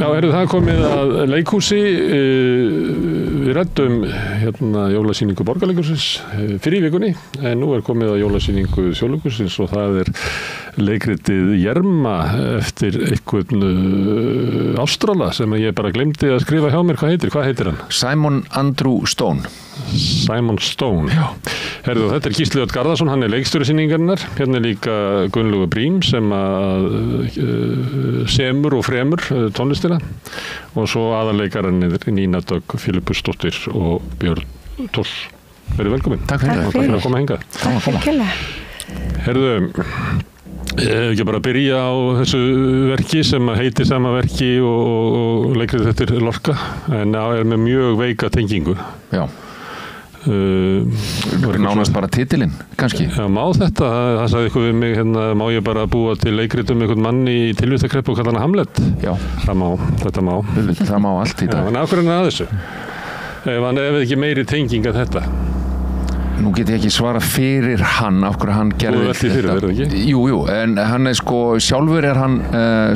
Já, það komið að leikhúsi, við ræddum hérna jólasýningu Borgarleikhússins fyrir í vikunni, en nú komið að jólasýningu Þjóðleikhússins og það leikritið Jerma eftir einhvern Ástrala sem ég bara glemdi að skrifa hjá mér. Hvað heitir hann? Simon Andrew Stone. Simon Stone. Já. Þetta Gísli Odd Garðarsson, hann leikstjóri sýningarinnar. Hérna líka Gunnlaugur Brím sem semur og fremur tónlistina og svo aðalleikararnir Nína Dögg Filippusdóttir og Björn Thors. Verið velkomin. Takk fyrir. Takk fyrir að koma hingað. Ekki bara að byrja á þessu verki sem heitir sama verki og leikrið eftir Lorca, en með mjög veika tengingu. Já. Nánast bara titilinn, kannski. Já, má þetta, það sagði ykkur við mig, má ég bara búa til leikrit einhvern mann í tilvistarkreppu og kalla hana Hamlet? Já. Það má, þetta má. Það má allt í dag. En af hverju að þessu? Ef ekki meiri tenging að þetta? Nú get ég ekki svara fyrir hann, af hverju hann gerði þetta. Þú velti fyrir þér, ekki? Jú, en hann sjálfur hann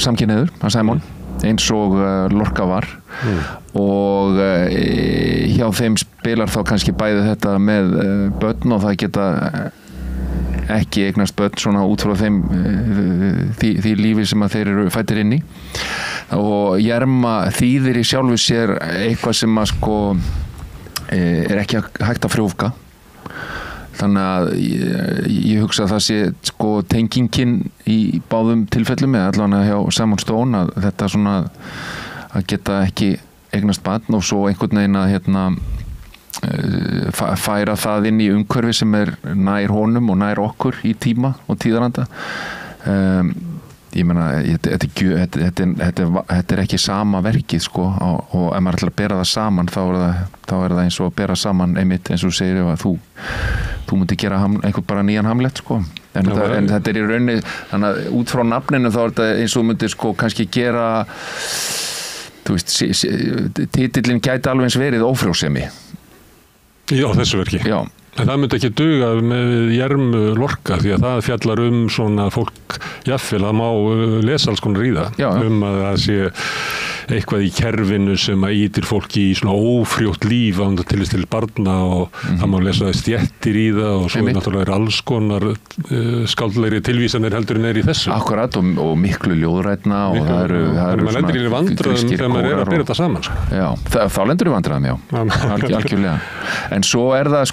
samkynhneigður, hann Simon, eins og Lorca var og hjá þeim spilar þá kannski bæði þetta með börn og það geta ekki eignast börn svona út frá þeim því lífi sem að þeir eru fæddir inn í og Jerma þýðir í sjálfu sér eitthvað sem að ekki hægt að frjóvga. Þannig að ég hugsa að það sé tengingin í báðum tilfellum eða allavega hjá Simon Stone að þetta svona að geta ekki eignast barn og svo einhvern veginn að færa það inn í umhverfi sem nær honum og nær okkur í tíma og tíðaranda. Ég meina, þetta ekki sama verkið og ef maður ætlar að bera það saman þá er það eins og að bera saman einmitt eins og segir ef að þú myndir gera einhvern bara nýjan Hamlet en þetta í rauninni þannig að út frá nafninu þá er þetta eins og myndir kannski gera þú veist titillinn gæti alveg eins verið ófrjósemi. Já, þessu verki. Já. En það myndi ekki duga með Jermu Lorca því að það fjallar svona fólk jafnvel að má lesa alls konar í það. Já. Að það sé eitthvað í kerfinu sem að ýtir fólki í svona ófrjótt líf án til barna og það má lesa stjettir í það og svo náttúrulega alls konar skáldlegri tilvísanir heldur en í þessu. Akkurat og miklu ljóðrænna og það eru maður lendir í vandræðum þegar maður að byrja þetta saman. Já, þá lendur í vandræðum, já. Algjörlega. En svo það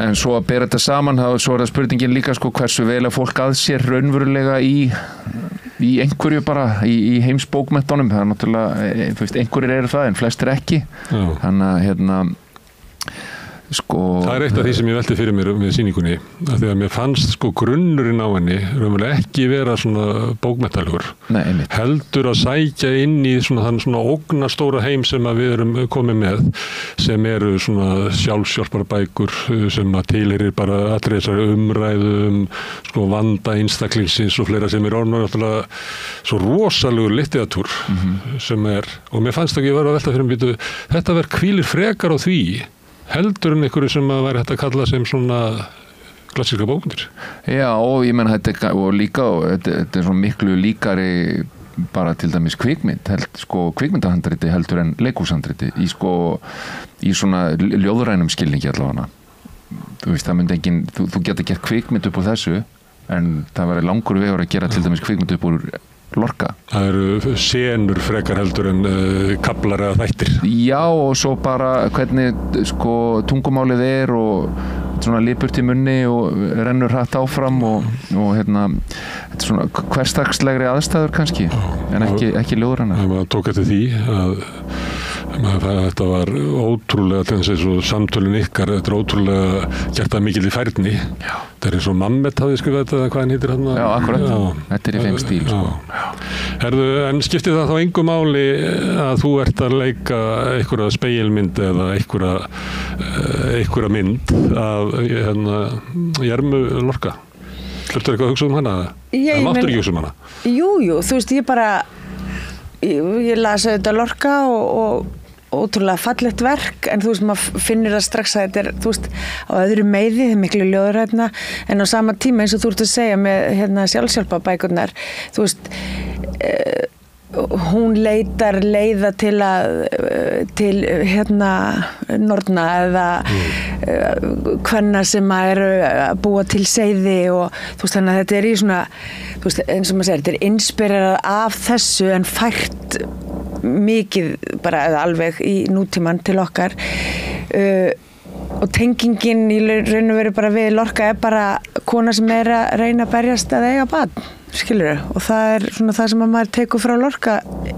en svo að bera þetta saman svo það spurningin líka hversu vel að fólk að sér raunverulega í einhverju bara í heimsbókmenntunum það náttúrulega, einhverjir eru það en flestir ekki. Já. Þannig að það eitt af því sem ég velti fyrir mér með sýningunni að því að mér fannst grunnurinn á henni raunverulega ekki vera svona bókmenntalugur. Nei, einmitt. Heldur að sækja inn í þann ógnastóra heim sem að við erum komið með sem eru svona sjálfshjálparbækur sem að tilheyrir bara allri þessari umræðu vanda einstaklingsins og fleira sem náttúrulega svo rosalegur litteratúr sem og mér fannst ekki vera að velta fyrir mér þetta verk hvílir frekar á því heldur en einhverju sem að væri hægt að kalla sem svona klassíska bókmyndir. Já, og ég menn þetta er svona miklu líkari bara til dæmis kvikmynd, kvikmyndahandriti heldur en leikhúshandriti í svona ljóðrænum skilningi allavega. Þú veist, það myndi engin, þú getur gert kvikmynd upp úr þessu, en það væri langur vegur að gera til dæmis kvikmynd upp úr Lorca. Það eru senur frekar heldur en kaflar eða þættir. Já, og svo bara hvernig tungumálið og svona lipurt í munni og rennur hratt áfram og þetta er svona hversdagslegri aðstæður kannski, en ekki ljóðrænar. Það tók eftir því að þetta var ótrúlega til þess að samtölun ykkar, þetta er ótrúlega gert að mikil í færni. Já. Það er eins og Mammet hafði skrifað þetta eða hvað hann heitir hann? Já, akkurat. Já. Þetta er í þeim stíl. En skiptir það þá engu máli að þú ert að leika einhverja spegilmynd eða einhverja mynd af Jermu Lorca? Hlutur eitthvað að hugsa um hana? Það máttur ekki hugsa um hana? Jú, þú veist, ég las þetta Lorca og ótrúlega fallegt verk en þú veist, maður finnur það strax að þetta þú veist, á öðru meiði, það er miklu ljóðrænna en á sama tíma eins og þú ert að segja með sjálfshjálparbækurnar þú veist, hún leitar leiða til norna eða kvenna sem eru að búa til seiði og þú veist þannig að þetta í svona þú veist eins og maður segir, þetta inspirerað af þessu en fært mikið bara alveg í nútíman til okkar og tengingin í raun og veru bara við Lorca bara kona sem að reyna að berjast að eiga barn, skilurðu, og það svona það sem að maður tekur frá Lorca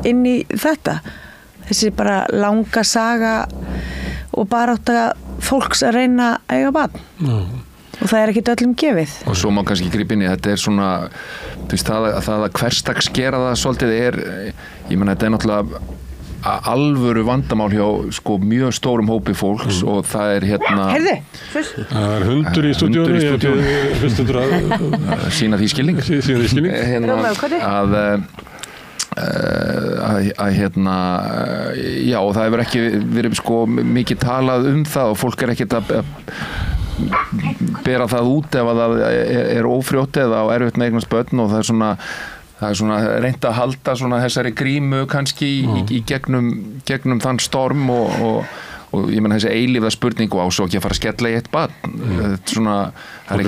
inn í þetta, þessi bara langa saga og barátta fólks að reyna að eiga barn og það ekkert öllum gefið. Og svo má kannski grípa inn í, þetta svona þú veist, það að hversdags gera það svolítið ég meina, þetta náttúrulega alvöru vandamál hjá sko mjög stórum hópi fólks og það Heyrðu, það hundur í stúdíónu sína því skilning já, og það hefur ekki verið sko mikið talað það og fólk ekkert að bera það út ef það ófrjótt eða á erfitt með eignast börn og það er svona reynt að halda svona þessari grímu kannski í gegnum þann storm og ég meina þessi eilífða spurning og svo ekki að fara að skella í eitt barn svona það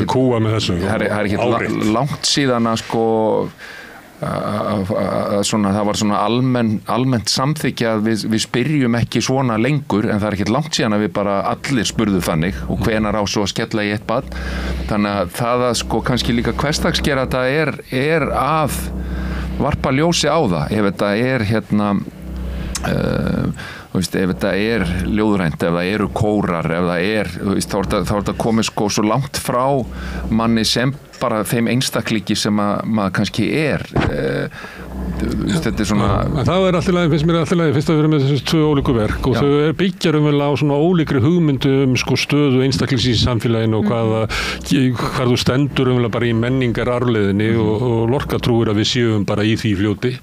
er ekki langt síðan að sko svona, það var svona almennt samþykja að við spyrjum ekki svona lengur en það er ekki langt síðan að við bara allir spurðu þannig og hvenær á svo að skella í eitt barn þannig að það að sko kannski líka hversdagsgera þetta er að varpa ljósi á það ef þetta ef þetta ljóðrænt, ef það eru kórar, ef það þá er þetta komið sko svo langt frá manni sem bara þeim einstaklingi sem maður kannski þetta svona það alltaf lagi, finnst mér alltaf lagi fyrst að vera með þessi tvö ólíku verk og þau byggja raunverulega á svona ólíkri hugmyndu sko stöðu einstaklings í samfélaginu og hvað þú stendur raunverulega bara í menningararfleðinni og Lorca trúir að við séum bara í því fljóti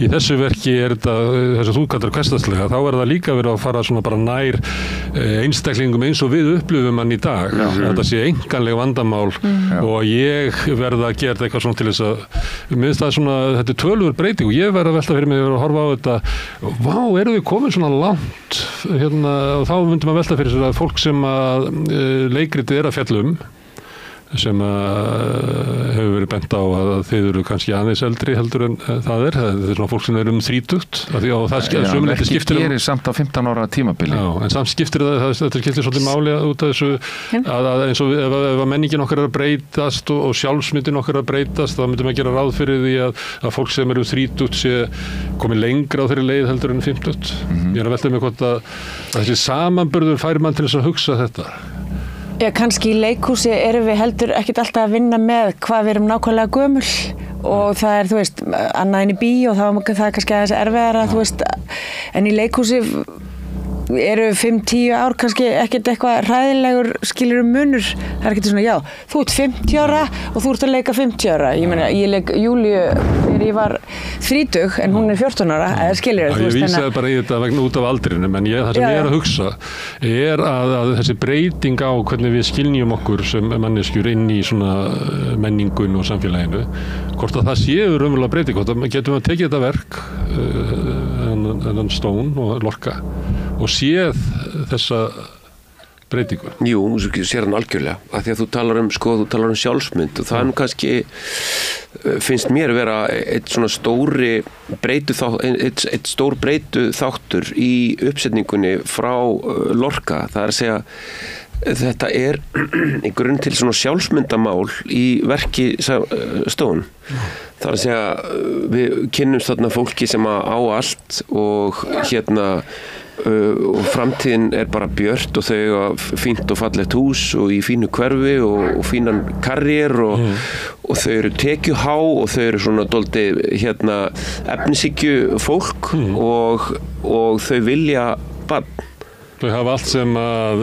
í þessu verki þetta þess að þú kallar hversdagslega, þá það líka verið að fara svona bara nær einstaklingum eins og við upplifum hann í dag þetta sé einkanleg vandamál og ég verða að gera eitthvað svona til þess að minnst það svona, þetta tölvur breyting og ég verða að velta fyrir mig að horfa á þetta eru við komin svona langt og þá myndum að velta fyrir sér að fólk sem að leikritið að fjalla sem hefur verið bent á að þeir eru kannski aðeins eldri heldur en það er svona fólk sem er 30 og það skiptir gerir samt á 15 ára tímabili en samt skiptir þetta skiptir svolítið máli út af þessu að eins og ef menningin okkar að breytast og sjálfsmyndin okkar að breytast þá myndum við gera ráð fyrir því að fólk sem eru 30 sé komið lengra á þeirri leið heldur en 50 ég er að velta mig hvort að þessi samanburður fær mann til þess að hugsa þetta Já, kannski í leikhúsi erum við heldur ekkert alltaf að vinna með hvað við erum nákvæmlega gömul og það þú veist, annað en í bíó og það er kannski aðeins erfiðara, þú veist, en í leikhúsi eru 5-10 ár kannski ekkert eitthvað hræðilegur skilur munur, það er ekkert svona já, þú ert 50 ára og þú ert að leika 50 ára, ég meina, ég leik Júlíu þegar ég var 30 en hún er 14 ára, eða skilur ég vísaði bara í þetta vegna út af aldrinum en það sem ég er að hugsa er að þessi breyting á hvernig við skilnjum okkur sem manneskjur inn í svona menningun og samfélaginu hvort að það séu raunverulega breyting hvort að getum að tekið þetta verk þennan Stone og Lorca og séð þessa breytingu? Jú, þú sér hann algjörlega af því að þú talar um sjálfsmynd og það kannski finnst mér vera eitt svona stór breytu þáttur í uppsetningunni frá Lorca, það er að segja þetta í grunn til svona sjálfsmyndamál í verki Stone það er að segja við kynnumst þarna fólki sem á allt og og framtíðin er bara björt og þau eiga fínt og fallegt hús og í fínu hverfi og fínan karriér og þau eru tekjuhá og þau eru svona dálítið efnishyggju fólk og þau vilja barn Þau hafa allt sem að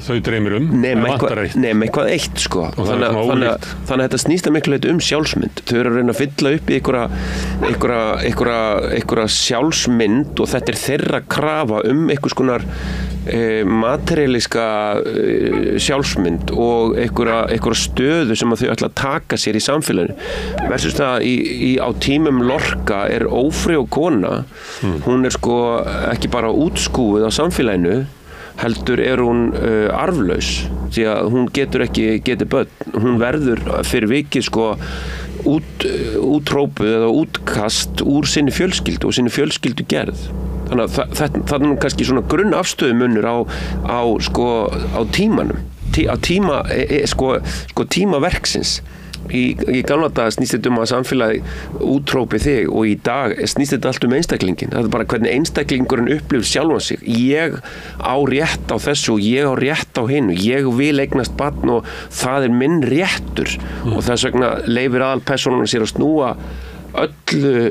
þau dreymir nema eitthvað eitt sko. Þannig að þetta snýst að miklu leyti sjálfsmynd. Þau eru að reyna að fylla upp í einhverja sjálfsmynd og þetta er þeirra krafa einhvers konar materialíska sjálfsmynd og einhverja stöðu sem að þau ætla að taka sér í samfélaginu versus það á tímum Lorca ófrjó kona hún sko ekki bara útskúfuð á samfélaginu heldur hún arflaus því að hún getur ekki getið börn hún verður fyrir vikið sko útrópuð eða útkast úr sinni fjölskyldu og sinni fjölskyldu gerð þannig að það er nú kannski svona grunnafstöðumunur á tímanum á tíma tíma verksins í gamla daga snýst þetta að samfélagi útrópi þig og í dag snýst þetta allt einstaklingin það bara hvernig einstaklingurinn upplifir sjálfan sig ég á rétt á þessu og ég á rétt á hinu ég vil eignast barn og það minn réttur og þess vegna leyfir aðalpersónan sér að snúa öllu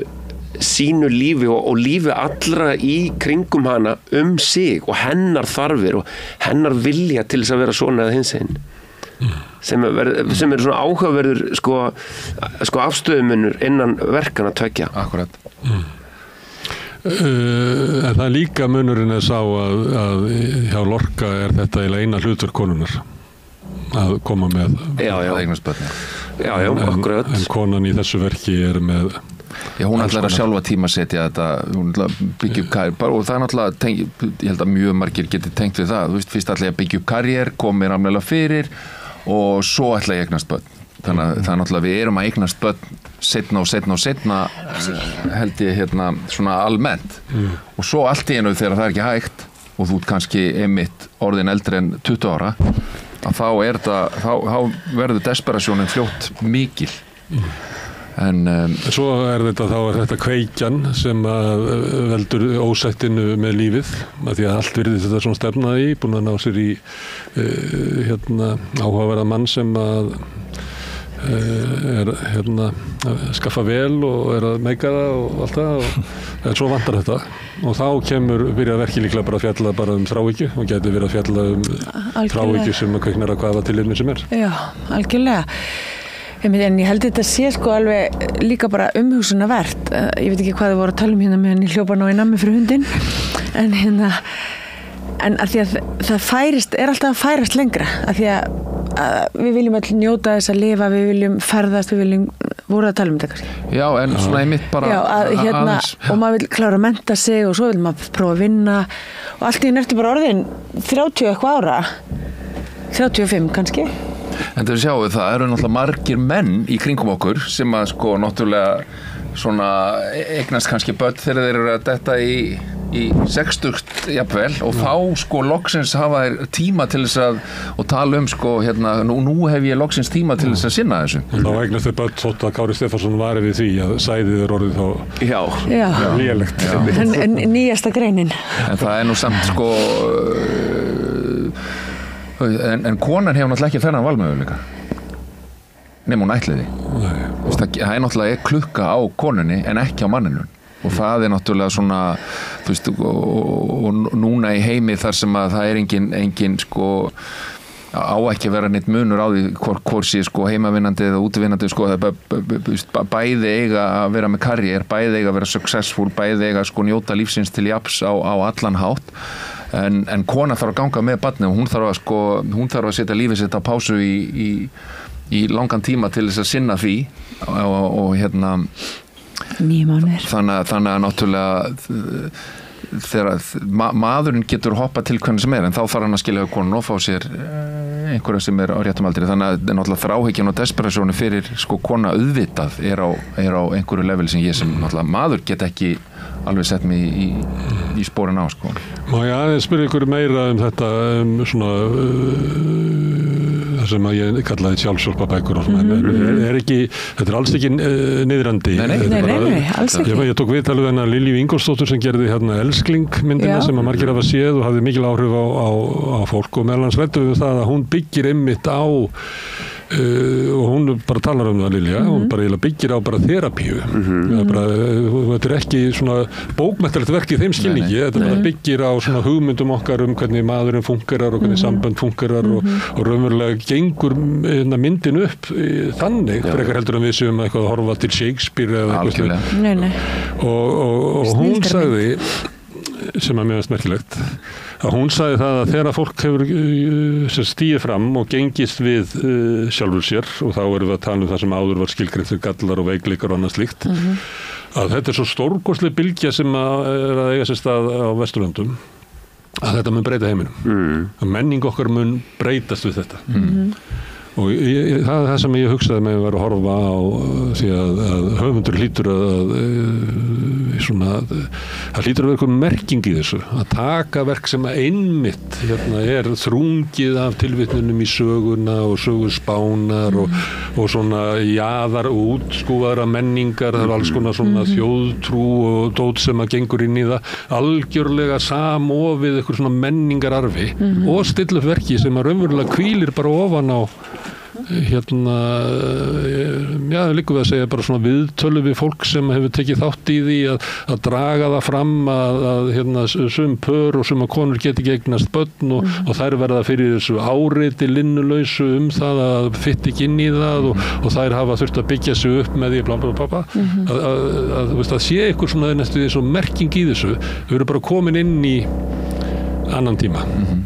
sínu lífi og lífi allra í kringum hana sig og hennar þarfir og hennar vilja til þess að vera svona eða hinsegin sem svona áhugaverður sko afstöðumunur innan verkana tveggja. Akkurat. En það líka munurinn sá að hjá Lorca þetta eina hlutverk konunnar að koma með eignast börn. Já, akkurat. En konan í þessu verki með Já, hún ætlar að sjálfa tímasetja þetta, hún ætlar að byggja upp karriér og það náttúrulega, ég held að mjög margir geti tengt við það, þú veist, fyrst ætla ég að byggja upp karriér, kom mér ramlega fyrir og svo ætla ég að eignast börn. Þannig að það náttúrulega við erum að eignast börn seinna held ég svona almennt og svo allt í einu þegar það ekki hægt og þú ert kannski einmitt orðin eldri en 20 ára að þá verður desperasjónin fljótt mikil. En svo þetta kveikjan sem að veldur ósættinu með lífið að því að allt virðist þetta svona stefnaði í búin að ná sér í áhugaverða mann sem að að skaffa vel og að meika það og allt það en svo vantar þetta og þá byrja verkið líklega bara að fjalla bara þráhyggju og gæti verið að fjalla þráhyggju sem að kveiknar að hvaða tilefni sem Já, algjörlega En ég held þetta sé alveg líka bara umhugsunarvert. Ég veit ekki hvað þið voru að tala meðan ég hljópa ná í nammi fyrir hundinn. En að því að það færist, alltaf að færast lengra. Að því að við viljum öll njóta þess að lifa, við viljum ferðast, við viljum voru að tala þetta kannski. Já, en svona einmitt bara aðeins. Og maður vil klára að mennta sig og svo vil maður prófa að vinna. Og allt í nertu bara orðin 30 eitthvað ára. 35 kannski. En þegar sjáum við það eru náttúrulega margir menn í kringum okkur sem að náttúrulega svona eignast kannski börn þegar þeir eru að detta í 60 jafnvel og þá loksins hafa þeir tíma til þess að og tala nú hef ég loksins tíma til þess að sinna þessu. Þá eignast þeir börn þótt að Kári Stefánsson var við því að sæðið orðið þá lélegt. En nýjasta greinin. En það nú samt En konan hefur náttúrulega ekki þennan valmöguleika nema hún ætliði það náttúrulega klukka á konunni en ekki á manninu og það náttúrulega svona þú veist og núna í heimi þar sem að það engin á ekki að vera neitt munur á því hvort sé heimavinnandi eða útivinnandi bæði eiga að vera með karriér, bæði eiga að vera successful, bæði eiga að njóta lífsins til jafns á allan hátt en kona þarf að ganga með barni og hún þarf að setja lífið sitt á pásu í langan tíma til þess að sinna því og 9 mánuðir. Þannig að náttúrulega þegar maðurinn getur hoppa til hvernig sem en þá þarf hann að skilja konun og fá sér einhverja sem á réttum aldri þannig að náttúrulega þráhyggjan og desperasjónu fyrir kona auðvitað er á einhverju level sem ég sem náttúrulega maður get ekki alveg sett mig í sporin á Má ég aðeins spyrja ykkur meira þetta svona það sem að ég kallaði sjálfshjálparbækur og svona þetta alls ekki niðrandi Nei, alls ekki Ég tók viðtalið hennar Lilju Ingólfsdóttur sem gerði Elskling myndina sem að margir hafa séð og hafði mikil áhrif á fólk og meðal hans ræddu við það að hún byggir einmitt á og hún bara talar það Lilja hún bara byggir á bara þerapíu þetta ekki svona bókmenntalegt verk í þeim skilningi þetta bara byggir á svona hugmyndum okkar hvernig maðurinn fungerar og hvernig sambönd fungerar og raunverulega gengur myndin upp þannig frekar heldur en við séum eitthvað að horfa til Shakespeare eða eitthvað Nei. og hún sagði sem að mér finnst merkilegt, að hún sagði það að þegar fólk hefur stigið fram og gengist við sjálfur sér, og þá erum við að tala um það sem áður var skilgreindir gallar og veikleikar og annað slíkt, að þetta er svo stórkostleg bylgja sem er að eiga sér stað á Vesturlöndum, að þetta mun breyta heiminum. Að menning okkar mun breytast við þetta. Og það er það sem ég hugsaði með að vera að horfa á, því að höfundur hlýtur það hlýtur að vera eitthvað merking í þessu, að taka verk sem einmitt er þrungið af tilvitnunum í söguna og sögurspánar og svona jaðar og útskúfaðra menningar, það er alls konar svona þjóðtrú og dót sem að gengur inn í það, algjörlega samofið eitthvað svona menningararfi og stilla upp verki sem að raunverulega hvílir bara ofan á líka við að segja bara svona viðtölu við fólk sem hefur tekið þátt í því að draga það fram að sum pör og sum að konur geti ekki eignast börn og þær verða fyrir þessu áreiti linnulausu það að fytt ekki inn í það og þær hafa þurft að byggja sig upp með því að sé eitthvað svona næstu því svo merking í þessu, við erum bara komin inn í annan tíma,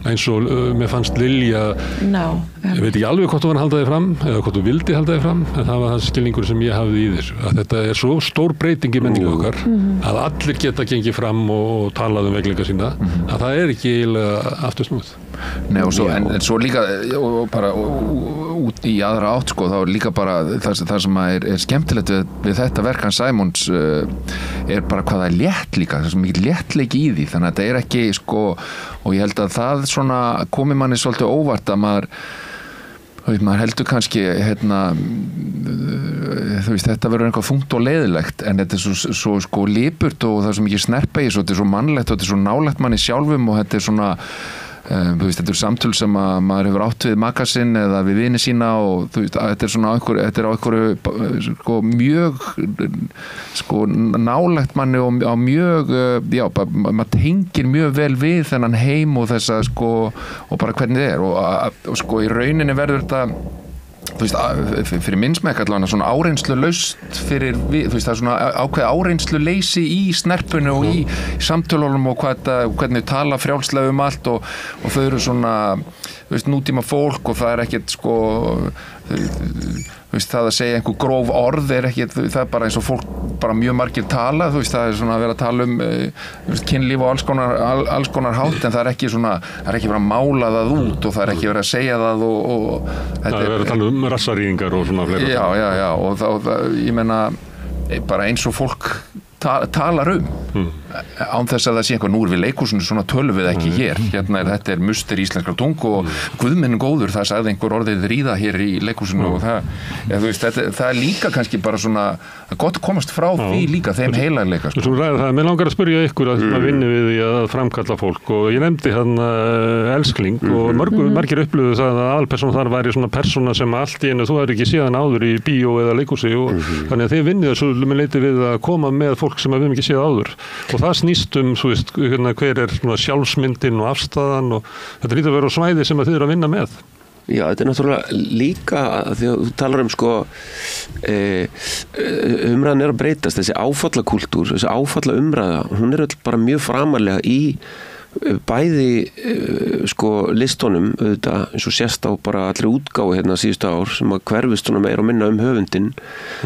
eins og mér fannst Lilja, ég veit ekki alveg hvort þú var að halda þig fram eða hvort þú vildi halda þig fram, en það var það skilningur sem ég hafði í þessu, að þetta er svo stór breyting í menningu okkar, að allir geta gengið fram og talað veikleika sína, að það er ekki eiginlega aftur snúið. Nei, og svo, en svo líka og bara út í aðra átt sko, þá er líka bara það sem er skemmtilegt við þetta verk hans Simons er bara hvað það er létt líka, það er svo mikið léttleiki í því, þannig að þetta er ekki sko, og ég held að það svona komi manni svolítið óvart að maður heldur kannski þetta verður eitthvað þungt og leiðilegt, en þetta er svo sko lipurt og það er svo mikið snerpa í þessu, þetta er svo mannlegt og þetta er svo nálægt manni sjálfum og þetta er svona þetta er samtöl sem að maður hefur átt við maka sinn eða við vini sína og þetta er svona þetta er á einhverju sko mjög sko nálægt manni og á mjög maður tengir mjög vel við þennan heim og þessa sko og bara hvernig það er og sko í rauninni verður þetta fyrir minnsmekk allavega svona áreynslu laust fyrir það er svona ákveð áreynslu leysi í snerpunni og í samtölunum og hvernig þau tala frjálslega allt og þau eru svona nútíma fólk og það er ekkert sko það að segja einhver gróf orð er ekki, það er bara eins og fólk bara mjög margir tala, það er svona að vera að tala kynlíf og alls konar hátt, en það er ekki svona það er ekki verið að mála það út og það er ekki verið að segja það og það er verið að tala rassaríðingar og svona fleira. Já, og það, ég meina bara eins og fólk talar án þess að það sé einhver nú við leikhúsinu, svona tölum við ekki hér þetta er mustur íslenskrar tungu og guðminn góður, það sagði einhver orðið ríða hér í leikhúsinu og það er líka kannski bara svona gott komast frá því líka þeim heilarleika sko. Mér langar að spyrja ykkur að vinna við því að framkalla fólk og ég nefndi elskling og margir upplöfuðu það að aðalpersóna þar væri svona persóna sem allt í einu þú hefur ekki séð hann áður í bíó eða leikhúsi og þannig að þið vinnið þessu með leiti við að koma með fólk sem við hefum ekki séð áður og það snýst þú veist, hver er sjálfsmyndin og afstæðan og þetta lítur að vera á svæði sem þið eru að vinna með. Já, þetta er náttúrulega líka því að þú talar sko umræðan er að breytast, þessi áfallakúltúr, þessi áfallaumræða, hún er öll bara mjög framarlega í bæði sko listunum auðvitað eins og sést á bara allri útgáfu síðustu ár sem að hverfist svona meira og minna höfundinn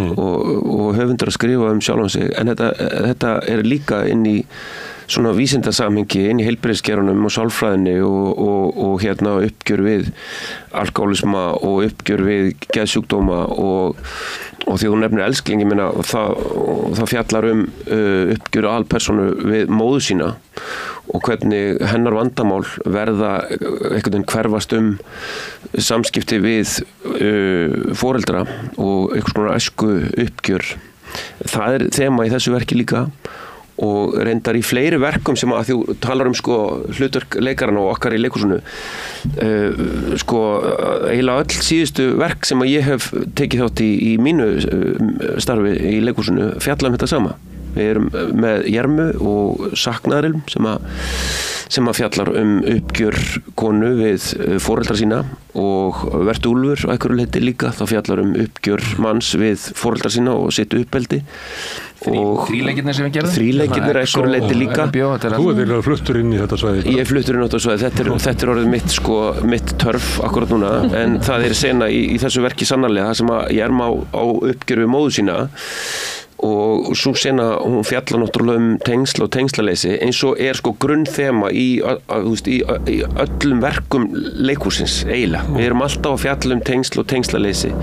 og höfundur að skrifa sjálfan sig en þetta er líka inn í svona vísindasamhengi inn í heilbrigðiskerunum og sálfræðinni og uppgjör við alkoholisma og uppgjör við geðsjúkdóma og því þú nefnir elskling, ég meina það fjallar uppgjör aðalpersónu við móður sína og hvernig hennar vandamál verða einhvern veginn hverfast samskipti við foreldra og einhvers konar æsku uppgjör. Það er þema í þessu verki líka og reyndar í fleiri verkum sem að þú talar sko hlutverk leikarana og okkar í leikhúsinu sko eiginlega öll síðustu verk sem að ég hef tekið þátt í mínu starfi í leikhúsinu fjalla þetta sama. Við erum með Jermu og Saknaðarilm sem að sem að fjallar uppgjör konu við foreldra sína og Vertu Úlfur á einhverju leyti líka, það fjallar uppgjör manns við foreldra sína og sitt uppeldi og þríleikirnir sem við gerðum þríleikirnir einhverju leyti líka. Þú ert fluttur inn í þetta svæði. Ég er fluttur inn á þetta svæði, þetta er orðið mitt törf akkurat núna, en það er sena í þessu verki sannarlega sem að Jerma á uppgjör við móður sína og svo sena hún fjallar náttúrulega tengsl og tengslaleysi eins og er grunnþema í öllum verkum leikhúsins eiginlega. Við erum alltaf að fjalla tengsl og tengslaleysi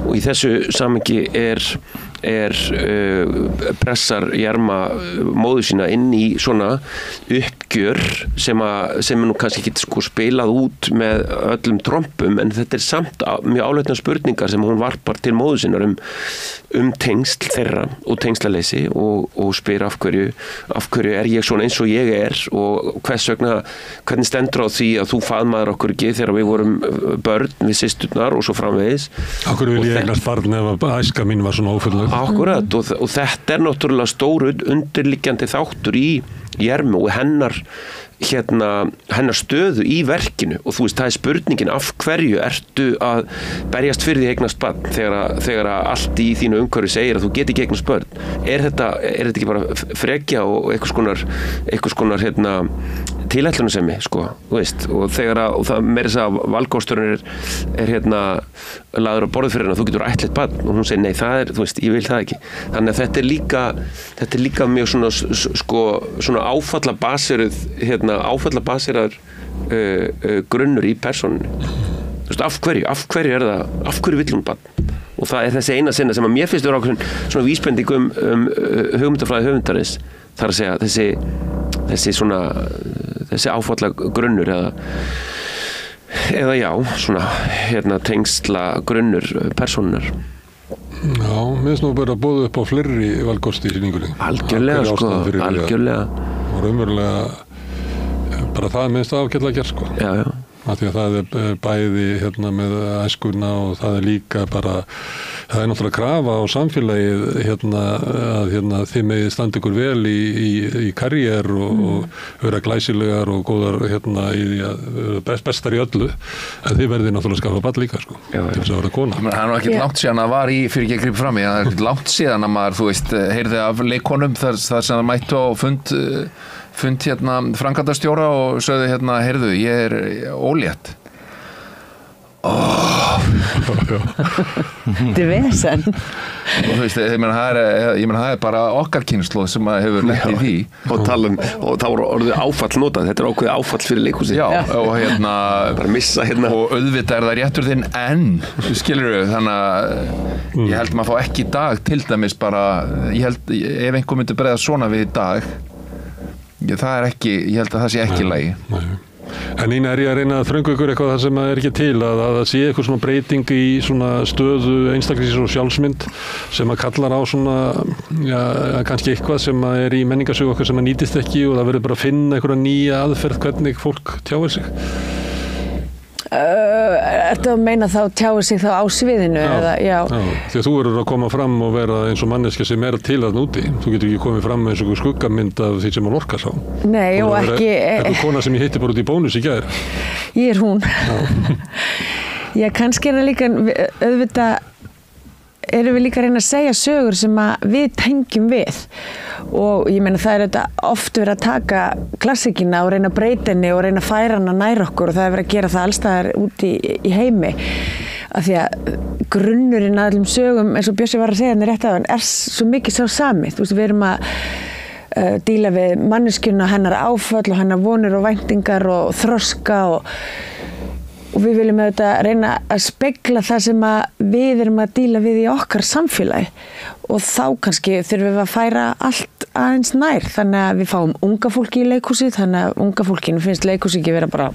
og í þessu samhengi pressar Jerma móður sína inn í svona uppgjör sem nú kannski ekki spilað út með öllum trompum en þetta er samt mjög áleitna spurningar sem hún varpar til móður sínar tengsl þeirra og tengslaleysi og spyr af hverju er ég svona eins og ég er og hvernig stendur á því að þú faðmaðir okkur ekki þegar við vorum börn við systurnar og svo framvegis. Af hverju vil ég eignast barn ef æska mín var svona ófullur? Akkurat og þetta er náttúrulega stóru undirliggjandi þáttur í Jermu og hennar stöðu í verkinu og þú veist, það er spurningin af hverju ertu að berjast fyrir því eignast barn þegar allt í þínu umhverfi segir að þú geti ekki eignast börn. Er þetta ekki bara frekja og einhvers konar tilætlunarsemi, þú veist, og það meira þess að valkosturinn er lagður á borðið fyrir hennar, þú getur ættleitt barn og hún segir nei, þú veist, ég vil það ekki. Þannig að þetta er líka mjög svona áfallabaseraður grunnur í persónunni. Þú veist, af hverju vill hún barn? Og það er þessi eina sinna sem að mér finnst vera ákveðin svona vísbending hugmyndafræði höfundarins, þar að segja þessi áfalla grunnur eða já, svona tengsla grunnur persónunar. Já, mér finnst nú bara að bóða upp á fleiri valkosti í sýningunni. Algjörlega, algjörlega. Og raunverulega bara það minnst ágætlega gert, Já. Af því að það er bæði með æskuna og það er líka bara, það er náttúrulega krafa á samfélagið að þið megið standa ykkur vel í karriér og vera glæsilegar og góðar í því að bestar í öllu, en þið verðið náttúrulega að skaffa barn líka, til þess að vera kona. Það er nú ekkert langt síðan að var fyrir ekki að grípa fram í, það er ekkert langt síðan að maður, þú veist, heyrði af leikonum þar sem það mættu á fund framkvæmdastjóra og sögðu heyrðu, ég er ólétt. Þetta er vesen. Og þú veist, ég meina það er bara okkar kynslóð sem hefur lent í því. Og það voru orðið áfall notað, þetta er ákveðið áfall fyrir leikhúsi. Já, og bara missa og auðvitað er það réttur þinn en, skilurðu, þannig að ég held maður fá ekki í dag til dæmis bara, ég held ef einhver myndi bregða svona við í dag, það er ekki, ég held að það sé ekki í lagi. En eina er ég að reyna að þröngu ykkur eitthvað það sem er ekki til að það sé eitthvað svona breyting í svona stöðu einstaklis og sjálfsmynd sem að kallar á svona, kannski eitthvað sem að er í menningarsögu okkar sem að nýtist ekki og það verður bara að finna einhverja nýja aðferð hvernig fólk tjáir sig. Ertu að meina þá tjáir sig þá á sviðinu? Já. Því að þú verður að koma fram og vera eins og manneskja sem er til að núti. Þú getur ekki komið fram með eins og skuggamynd af því sem að Lorca sá. Nei, og ekki... Þetta er kona sem ég hitti bara út í Bónus í gær. Ég er hún. Já, kannski er það líka, auðvitað erum við líka að reyna að segja sögur sem að við tengjum við og ég meina það er þetta oft verið að taka klassikina og reyna að breyta henni og reyna að færa hana nær okkur og það er verið að gera það allstaðar úti í heimi af því að grunnurinn að allum sögum eins og Bjössi var að segja henni rétt á hann er svo mikið sá sami, þú veist við erum að díla við manneskjuna hennar áföll og hennar vonir og væntingar og þroska og við viljum auðvitað reyna að spegla það sem að við erum að díla við í okkar samfélagi og þá kannski þurfum við að færa allt aðeins nær þannig að við fáum unga fólki í leikhúsið þannig að unga fólkinu finnst leikhúsið ekki vera bara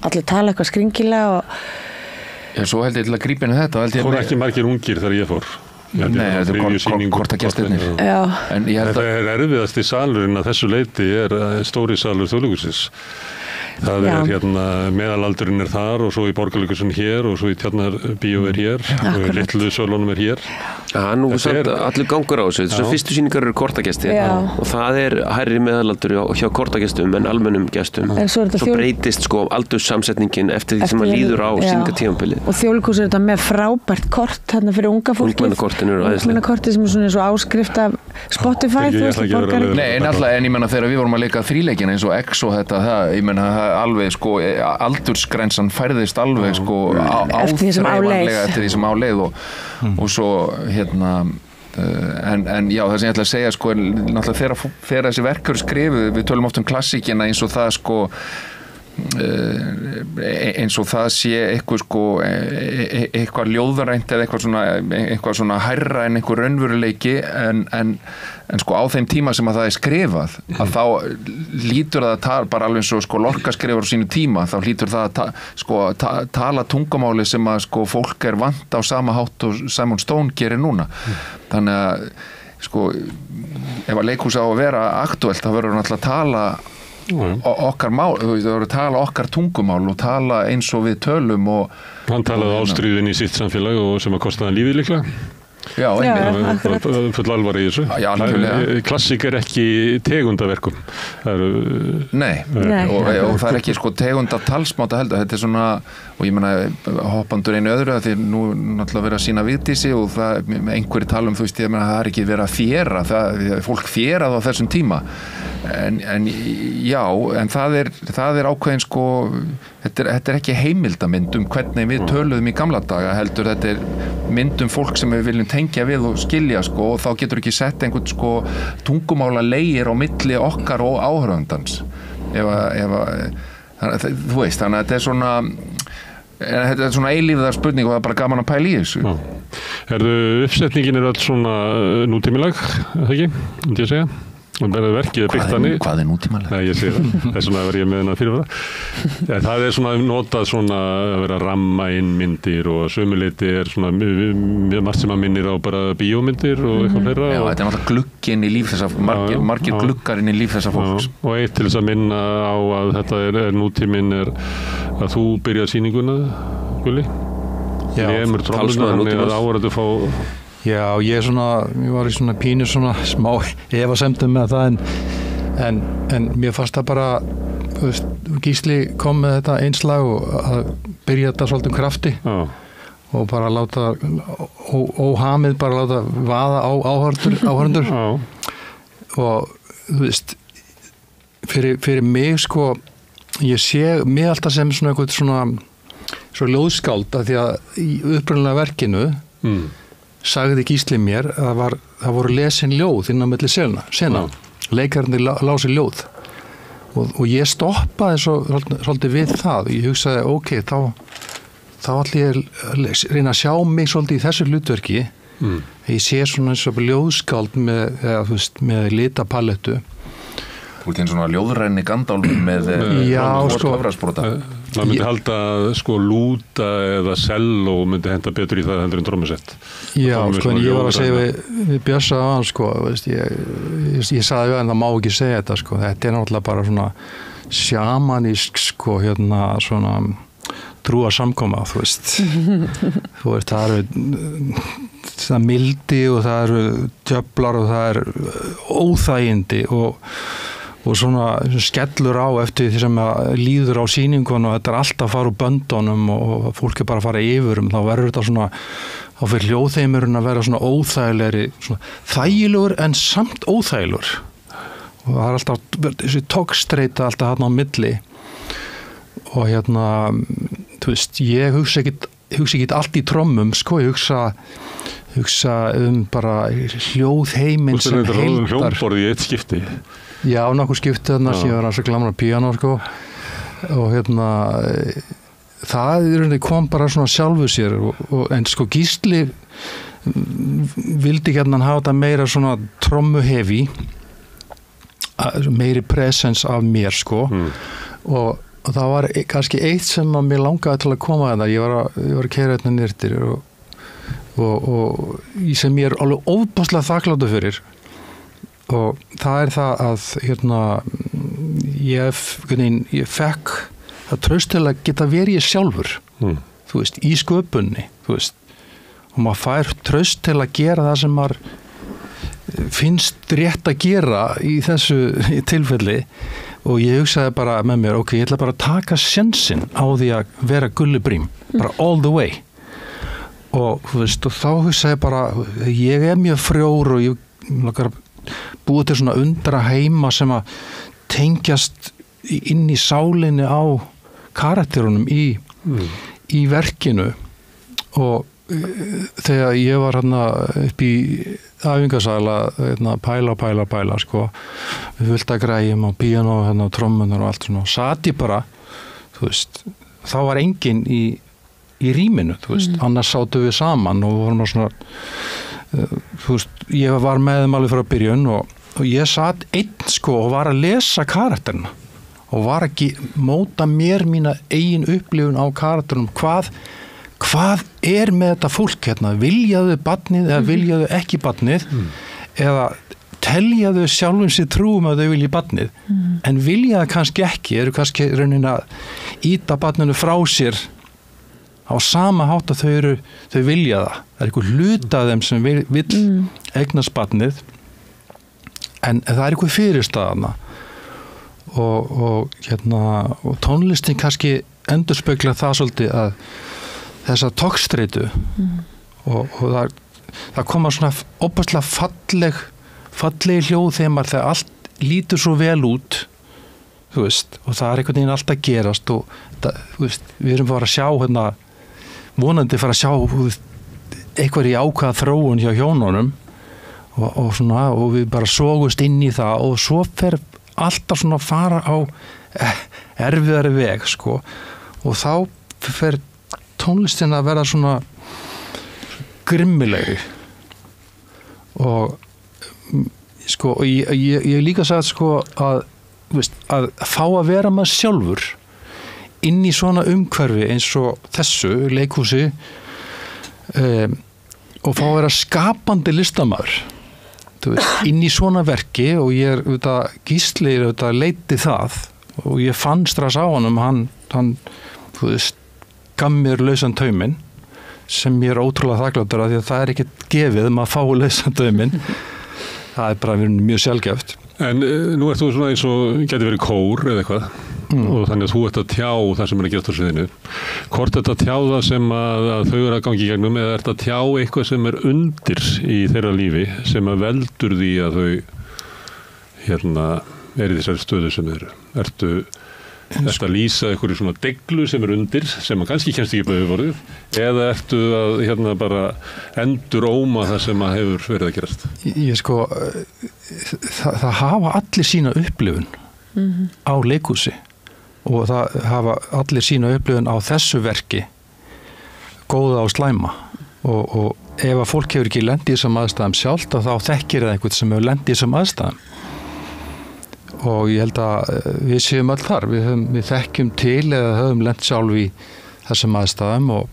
allir tala eitthvað skringilega og... Já, svo held ég til að grípa inn í þetta Fór ekki margir ungir þegar ég fór Nei, þetta er korta gestirnir Þetta er erfiðasti salurinn að þessu leyti er stóri salur Þjóðleikhússins Það hérna, meðalaldurinn þar og svo í Borgarleikhúsinu hér og svo í Tjarnarbíó hér og Litlu sölunum hér. Nú samt allur gangur á þessu. Þessar fyrstu sýningar eru kortagestir og það hærri meðalaldur hjá kortagestum en almennum gestum. Svo breytist sko aldurssamsetningin eftir því sem maður líður á sýningatímabilið. Og Þjóðleikhúsið þetta með frábært kort þarna fyrir unga fólkið. Ungmennakortin eru æðisleg. Ungmennakortið sem svona svo áskrift af Spotify, þú veist, borgar. Nei, en ég menna þegar við vorum að leika þríleikina eins og X og þetta, ég menna alveg sko aldursgrensan færðist alveg sko áþreifanlega eftir því sem á leið og svo hérna en já, það sem ég ætla að segja sko náttúrulega þegar þessi verk eru skrifuð, við tölum oft klassíkina eins og það sko eins og það sé eitthvað sko eitthvað ljóðrænt eða eitthvað svona hærra en eitthvað raunveruleiki en sko á þeim tíma sem að það skrifað að þá lítur það bara alveg eins og sko Lorca skrifar á sínu tíma, þá lítur það að tala tungumáli sem að sko fólk vant á sama hátt og Simon Stone gerir núna. Þannig að sko ef að leikhús á að vera aktuelt þá verður hann alltaf að tala okkar mál, þú veist, það voru að tala okkar tungumál og tala eins og við tölum og hann talaði ástríðin í sitt samfélag og sem að kosta hann lífið líklega. Já, full alvar í þessu. Já, klassík ekki tegundaverkum. Nei. Og það ekki sko tegunda talsmáta heldur, þetta svona og ég meina hoppandur einu öðru að því nú náttúrulega verið að sýna Vigdísi og það einhverju tala þú veist, ég meina það ekki verið að fjera, fólk fjerað á þessum tíma en já, en það er ákveðin sko, þetta er ekki heimildamynd hvernig við töluðum í gamla daga heldur, þetta er mynd fólk sem við viljum tengja við og skilja sko og þá getur ekki sett einhvern sko tungumála leigir á milli okkar og áhörfandans þú veist, þannig að þetta er svona eilífðar spurning og það er bara gaman að pæla í þessu. Uppsetningin öll svona nútímilag, eða ekki, myndi ég segja? Verkið byggt þannig. Hvað nútímalega? Nei, ég sé það. Þess vegna var ég með hennar fyrirvara. Það svona notað svona að vera að ramma inn myndir og sömuleyti svona mjög margt sem að minnir á bara bíómyndir og eitthvað fleira. Já, þetta er náttúrulega glugginn í líf þessa, margir gluggar inn í líf þessa fólks. Og eitt til þess að minna á að þetta nútíminn að þú byrjar sýninguna, Gulli. Já, lemur trommurnar þannig að áhorfendur fá. Já, ég var í svona pínu svona smá efasemdum með það en mér fannst það bara Gísli kom með þetta einslag og að byrja þetta svolítið krafti og bara láta óhamið bara láta vaða á áhorfendur og þú veist fyrir mig sko ég sé mig alltaf sem svona eitthvað svo ljóðskáld að því að í upprunalega verkinu sagði Gísli mér að það voru lesin ljóð innan milli sena. Leikararnir lási ljóð og ég stoppaði svolítið við það. Ég hugsaði, ok, þá ætla ég að reyna að sjá mig svolítið í þessu hlutverki. Ég sé svona eins og ljóðskáld með litapalettu. Þú ert einn svona ljóðræni Gandalfur með töfrasprota. Maður myndi halda sko lúta eða selló myndi henda betur í það heldur en trommusett. Já, sko, en ég var að segja við Bjössa á hann, sko, veist, ég sagði við hann, það má ekki segja þetta, sko, þetta er náttúrulega bara svona sjamanísk, sko, svona trúa samkoma, þú veist, það eru mildi og það eru djöflar og það eru óþægindi og svona skellur á eftir því sem líður á sýningun og þetta er alltaf að fara úr böndunum og fólk bara að fara yfir þá verður þetta svona, þá fyrir hljóðheimurinn að vera svona óþægilegri, svona þægilegur en samt óþægilegur og það er alltaf þessi togstreita alltaf þarna á milli og þú veist, ég hugsa ekki allt í trommum, sko, ég hugsa bara hljóðheiminn sem heildar. Hljóðborð í eitt skipti. Já, nokkuð skipti þarna sem ég var að glamra píanó, sko, og það kom bara svona sjálfu sér en sko Gísli vildi hafa þetta meira svona trommuhefi, meiri presence af mér, sko, og það var kannski eitt sem að mér langaði til að koma að það, ég var að keyra hérna nýrtir og sem ég er alveg ofboðslega þakklátur fyrir og það er það að ég fekk það traust til að geta verið ég sjálfur þú veist, í sköpunni þú veist, og maður fær traust til að gera það sem maður finnst rétt að gera í þessu tilfelli og ég hugsaði bara með mér, ok, ég ætla bara að taka sjensinn á því að vera Gulli Brím bara all the way og þú veist, og þá hugsaði ég bara ég mjög frjór og ég lakar búið til svona undra heima sem að tengjast inn í sálinni á karakterunum í verkinu og þegar ég var hérna upp í æfingasal að pæla sko, við vilt að græjum og píanó hérna og trommunar og allt svona og sat ég bara, þú veist þá var enginn í rýminu, þú veist, annars sátum við saman og vorum svona þú veist, ég var með þeim alveg frá byrjun og ég sat einn sko og var að lesa karakterina og var ekki móta mér mína eigin upplifun á karakterinum hvað með þetta fólk hérna, viljaðu barnið eða viljaðu ekki barnið eða teljaðu sjálfum sér trúum að þau vilji barnið en viljaðu kannski ekki, eru kannski raunin að íta barninu frá sér á sama hátt að þau vilja það er eitthvað hluta af þeim sem vill eignast barnið en það er eitthvað fyrirstaðana og tónlistin kannski endurspeglar það svolítið að þessa togstreitu og það koma svona óbærslega fallegi hljóð þegar allt lítur svo vel út þú veist, og það er einhvern veginn alltaf gerast og það, þú veist, við erum bara að sjá hérna, vonandi fara að sjá eitthvað í ákvaða þróun hjá hjónunum og svona, og við bara sogust inn í það og svo fer alltaf svona að fara á erfiðari veg sko, og þá fer tónlistin að vera svona grimmilegri og sko, og ég líka sagt sko að, veist, að fá að vera maður sjálfur inn í svona umhverfi eins og þessu leikhúsi og fá að vera skapandi listamaður inn í svona verki og ég Gísli leiti það og ég fann strax á honum hann þú veist gaf mér lausan tauminn sem ég er ótrúlega þakklátur af því að það er ekkert gefið maður fá lausan tauminn það er bara mjög sjaldgæft. En nú ert þú svona eins og geti verið kór eða eitthvað og þannig að þú ert að tjá það sem er að gerast á sviðinu. Hvort ert að tjá það sem að þau eru að gangi í gegnum eða ert að tjá eitthvað sem er undir í þeirra lífi sem að veldur því að þau er í þessari stöðu sem þeir eru. Ertu að lýsa eitthvað í svona deglu sem er undir sem að kannski kemst ekki upp yfirborðið eða ertu að bara enduróma það sem að hefur verið að gerast? Ég sko það hafa allir sína upplifun á leikhúsi og það hafa allir sína upplifun á þessu verki góða og slæma og ef að fólk hefur ekki lent í þessum aðstæðum sjálft þá þekkir það einhvern sem hefur lent í þessum aðstæðum og ég held að við séum öll þar, við þekkjum til eða höfum lent sjálf í þessum aðstæðum og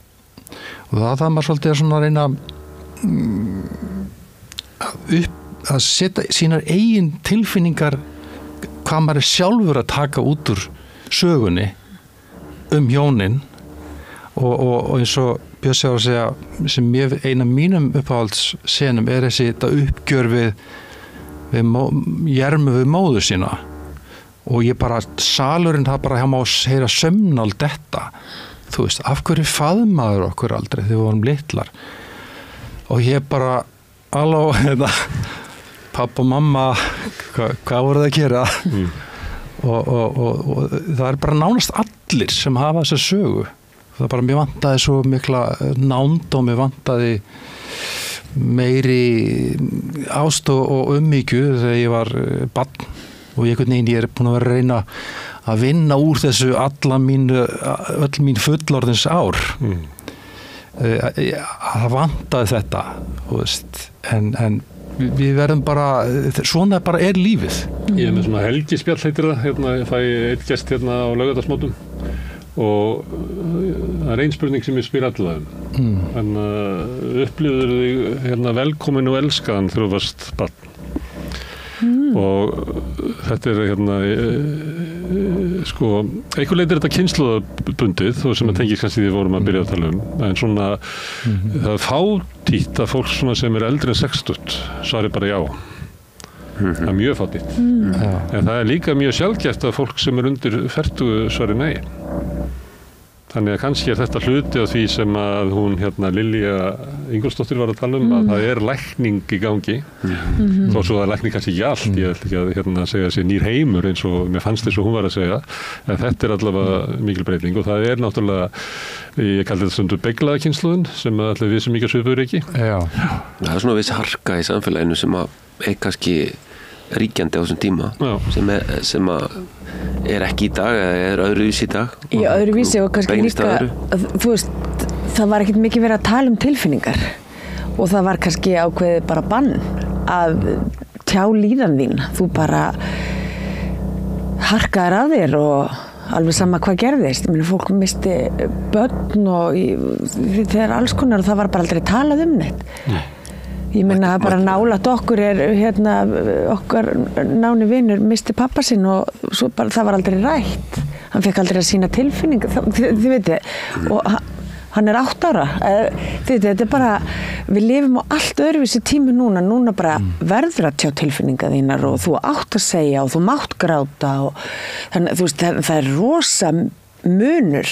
það maður svolítið er svona að reyna að setja sínar eigin tilfinningar hvað maður er sjálfur að taka út úr sögunni hjónin og eins og Bjössi var að segja sem eina mínum uppáhaldssenum er þetta uppgjör við Jermu við móður sína og ég bara, salurinn það bara má heyra sömnál þetta þú veist, af hverju faðmaður okkur aldrei þegar við vorum litlar og ég bara pappa og mamma hvað voru það að gera og það er bara nánast allir sem hafa þessa sögu það bara, mér vantaði svo mikla nánd og mér vantaði meiri ást og umhyggju þegar ég var barn og ég er búin að vera að reyna að vinna úr þessu öll mín fullorðins ár það vantaði þetta veist, en við verðum bara svona bara er lífið. Ég er með svona helgispjall heitir það, ég fæ eitt gest á Laugardagsmótum og það er ein spurning sem ég spyr allavega en upplifður þig velkomin og elskaðan þegar þú varst barn og þetta er sko, einhver leyti þetta kynslóðabundið og sem að tengist kannski því við vorum að byrja að tala en svona það er fátítt að fólk svona sem eldri en 60 svari bara já. Það er mjög fátítt. En það er líka mjög sjaldgæft að fólk sem undir 40 svari nei. Þannig að kannski þetta hluti á því sem að hún Lilja Ingólfsdóttir var að tala að það er lækning í gangi þó svo að lækning kannski ekki allt ég ætla ekki að segja þessi nýr heimur eins og mér fannst þess að hún var að segja en þetta er allavega mikil breyting og það er náttúrulega ég kalli þetta stundu beglaða kynslóðin sem að allir við sem mikið svipur ekki Það er svona viss harka í samfélaginu sem að er kannski ríkjandi á þessum tíma sem að er ekki í dag eða er öðruvísi í dag í öðruvísi og kannski líka þú veist, það var ekkert mikið verið að tala um tilfinningar og það var kannski ákveðið bara bann að tjá líðan þín þú bara harkaðir að þér og alveg sama hvað gerðist fólk misti börn og það er alls konar og það var bara aldrei talað um neitt Ég meina að bara nálægt okkur okkar náni vinur misti pappa sinn og svo bara það var aldrei rætt. Hann fekk aldrei að sína tilfinningar, þið veitir, og hann er 8 ára. Þið veitir, þetta er bara, við lifum á allt öðruvísi tími núna bara verður að tjá tilfinningar þínar og þú átt að segja og þú mátt gráta og þannig, þú veist, það er rosa munur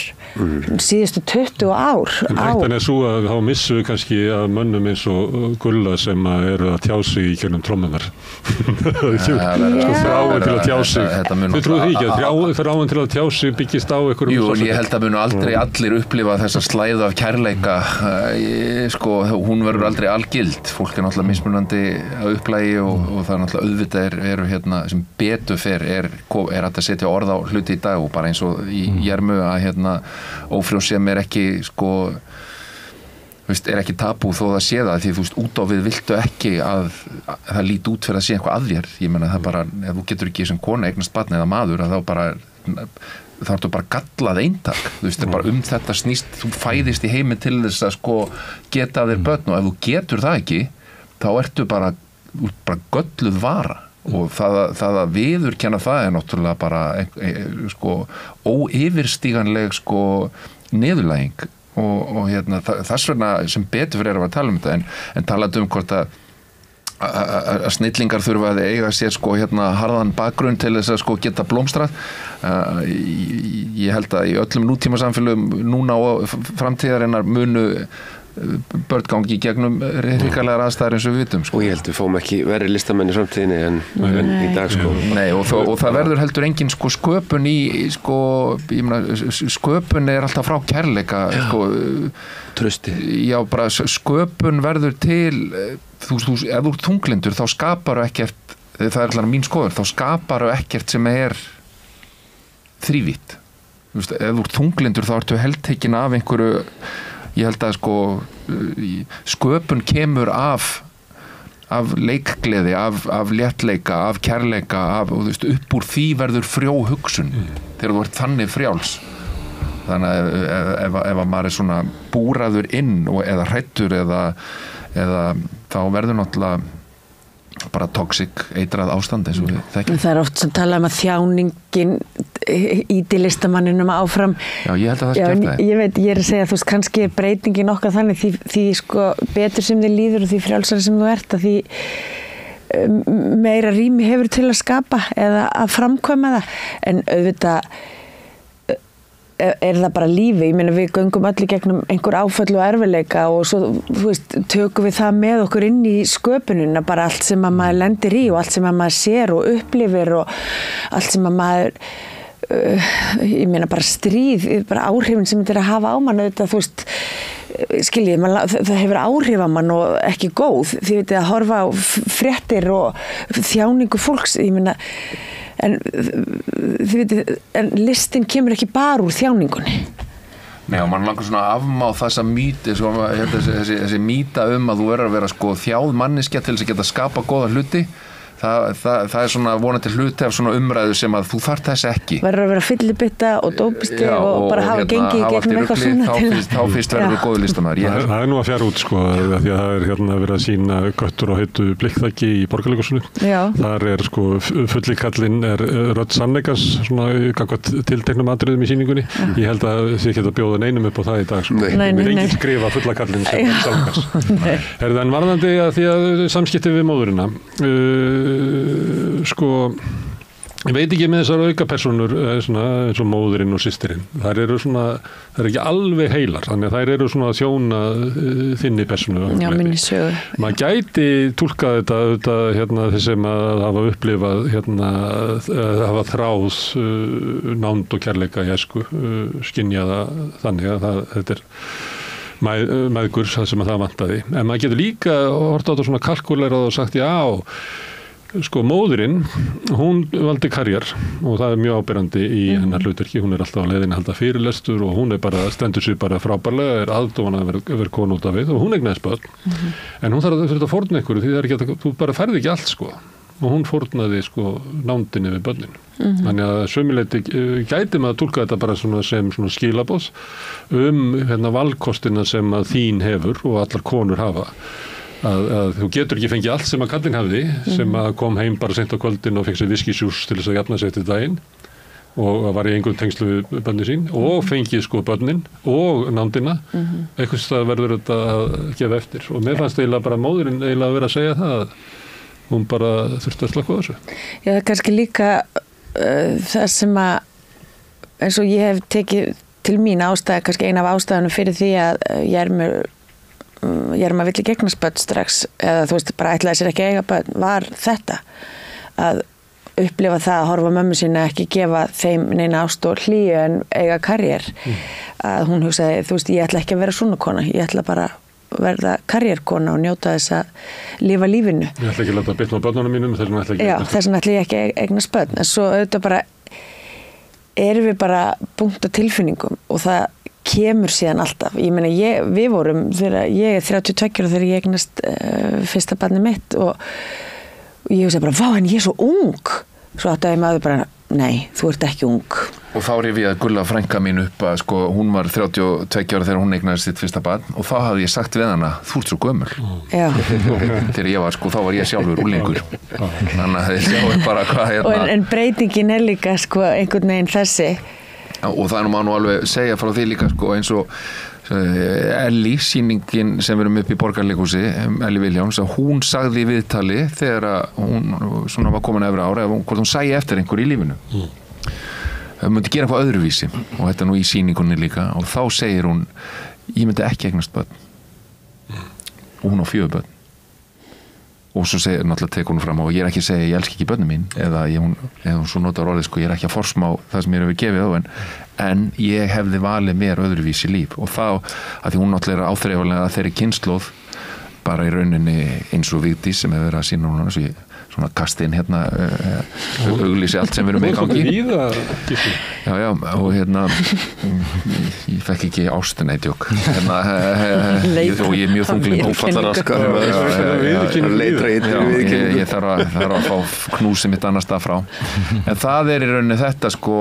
síðustu 20 ár en hættan er svo að þá missum við kannski að mönnum eins og Gulla sem eru að tjá sig í kjörnum trommunar þráin til að tjá sig þau trúið því ekki að þráin til að tjá sig byggist á einhverjum Jú, ég held að munu aldrei allir upplifa þessa slæðu af kærleika sko, hún verður aldrei algild fólk er náttúrulega mismunandi að upplægi og það er náttúrulega auðvitað eru sem betur fer er hægt að setja orð á hluti í dag og bara eins og í að ófrjósemi er ekki sko er ekki tabú þó það sé það því þú veist út á við viltu ekki að það líti út fyrir að sé eitthvað að þér ég meina það bara ef þú getur ekki sem kona eignast barn eða maður að þá bara þá ertu bara gallað eintak þú veist bara þetta snýst þú fæðist í heiminn til þess að sko geta þér börn og ef þú getur það ekki þá ertu bara gölluð vara og það að viðurkenna það er náttúrulega bara sko óyfirstíganleg sko niðurlæging og þess vegna sem betur fyrir að tala um þetta en talandi hvort að snillingar þurfa að eiga sér sko harðan bakgrunn til þess að sko geta blómstrað ég held að í öllum nútíma samfélögum núna og framtíðarinnar munu börn gangi í gegnum hrikalegar aðstæður eins og við vitum sko. Og ég held við fáum ekki verri listamenn í framtíðinni en í dag sko. Nei og það verður heldur engin sko sköpun í sko ég meina sköpun er alltaf frá kærleika sko trausti. Já bara sköpun verður til þú ef þú ert þunglindur þá skaparðu ekkert það er allar mín skoður þá skaparðu ekkert sem er þrívítt. Þú veist ef þú ert þunglindur þá ertu heltekin af einhverju ég held að sko sköpun kemur af leikgleði, af léttleika, af kærleika, og þú veist, upp úr því verður frjó hugsun þegar þú ert þannig frjáls. Þannig að ef að maður er svona búraður inn eða hræddur eða þá verður náttúrulega bara toxic eitrað ástand eins og við þekkjum. Það er oft sem tala um að þjáningin íti listamanninum áfram. Já, ég held að það skemmt það. Ég veit, ég er að segja að þú veist, kannski er breytingin okkar þannig því sko betur sem þið líður og því frjálsari sem þú ert að því meira rými hefur til að skapa eða að framkvæma það en auðvitað er það bara lífi, ég meina við göngum allir gegnum einhver áföll og erfiðleika og svo, þú veist, tökum við það með okkur inn í sköpunina, bara allt sem að maður lendir í og allt sem að maður sér og upplifir og allt sem að maður ég meina bara stríð, bara áhrifin sem þetta er að hafa á mann, auðvitað, þú veist skiljið, það hefur áhrif á mann og ekki góð, því veit að horfa á fréttir og þjáningu fólks, ég meina en þið veitir, en listin kemur ekki bara úr þjáningunni. Nei, og mann langar svona að afmá þessa mýti, þessi mýta að þú verður að vera sko þjáð manneskja til þess að geta skapa góða hluti, það svona vonandi hluti af svona umræðu sem að þú þarft þess ekki verður að vera fyllibitta og dópisti og bara hafa gengið gegnum eitthvað svona þá fyrst verður við góður listamaður það nú að fjara út sko því að það verið að sína Göttur á heitu blikkþæki í Borgarleikhúsinu þar sko fullikallinn rödd sannleikans svona tilteknum atriðum í sýningunni ég held að þið geta bjóða neinum upp á það í dag sko. Við enginn skrifa fullakallinn sem sannleikans en varðandi að því að samskipti við móðurina sko ég veit ekki með þessar aukapersónur svona, eins og móðurinn og systirinn þær eru ekki alveg heilar þannig að þær eru svona að þjóna þinni persónu maður gæti túlkað þetta þeir sem að hafa upplifað hafa þráð nánd og kærleika í æsku skynjaða þannig að þetta mæðgur það sem að það vantaði en maður getur líka hort á þetta svona kalkulerað og sagt sko móðurinn hún valdi karriér og það mjög áberandi í hennar hlutverki hún alltaf á leiðinni að halda fyrirlestur og hún stendur sig bara frábærlega aðdóan að vera konu út af við og hún eignaðist börn en hún þarf að fórna einhverju því það ekki að þú bara færði ekki allt sko og hún fórnaði sko nándinni við börnin þannig að sömuleyti gæti maður að túlka þetta bara sem skilaboð valkostina sem að þín hefur og allar konur hafa að þú getur ekki fengið allt sem að kallinn hafði sem að kom heim bara sent á kvöldin og fekk sér viskisjús til þess að jafna sig eftir daginn og var í einhverjum tengslu við börnin sín og fengið sko börnin og nándina einhvers það verður þetta að gefa eftir og mér fannst eiginlega bara móðurinn eiginlega að vera að segja það að hún bara þurfti að slaka á þessu Já, það er kannski líka það sem að eins og ég hef tekið til mín ástæða kannski eina af ástæðunum fyrir því að ég er maður vill ekki eignast börn strax eða þú veist bara ætlaði sér ekki eiga börn var þetta að upplifa það að horfa mömmu sína ekki gefa þeim neina ást og hlýju en eiga karriér að hún hugsaði þú veist ég ætla ekki að vera svona kona ég ætla bara verða karriérkona og njóta þess að lifa lífinu Ég ætla ekki að láta bitna á börnunum mínum þess vegna ætla ég ekki eignast börn en svo auðvitað bara erum við bara punkt á tilfinningum og það kemur síðan alltaf. Ég meina, við vorum, ég er 32 ára þegar ég eignast fyrsta barnið mitt og ég hugsaði bara, vá, en ég er svo ung. Svo áttaði maður bara, nei, þú ert ekki ung. Og þá rifi ég að Gulla frænka mín upp að sko, hún var 32 ára þegar hún eignaði sitt fyrsta barn og þá hafði ég sagt við hana, þú ert svo gömul. Já. Þegar ég var, sko, þá var ég sjálfur úlingur. Þannig að þið sjáu bara hvað hérna. En breytingin er líka, sko, einhvern veginn þessi. Og það má nú alveg segja frá því líka, sko, eins og Elli, sýningin sem við erum upp í Borgarleikhúsi, Elli Viljáns, að hún sagði í viðtali þegar hún svona var komin yfir ára, hvort hún sæi eftir einhver í lífinu. Myndi gera eitthvað öðruvísi og þetta nú í sýningunni líka og þá segir hún, ég myndi ekki eignast börn. Og hún á 4 börn. Og svo segir, náttúrulega tekur hún fram og ég er ekki að segja ég elski ekki börnum mín eða hún svo notar orðið sko, ég er ekki að forsmá það sem ég hefur gefið á en ég hefði valið mér öðruvísi líf og þá að því hún náttúrulega er áþreifanlega að þeirri kynslóð bara í rauninni eins og Vigdís sem hefur verið að sína hún svona kastinn hérna auglýsi allt sem við erum með í gangi já og hérna ég fekk ekki ást neitjók hérna og ég er mjög þungling ófallaraskar ég þarf að fá knúsið mitt annars stað frá en það er í rauninni þetta sko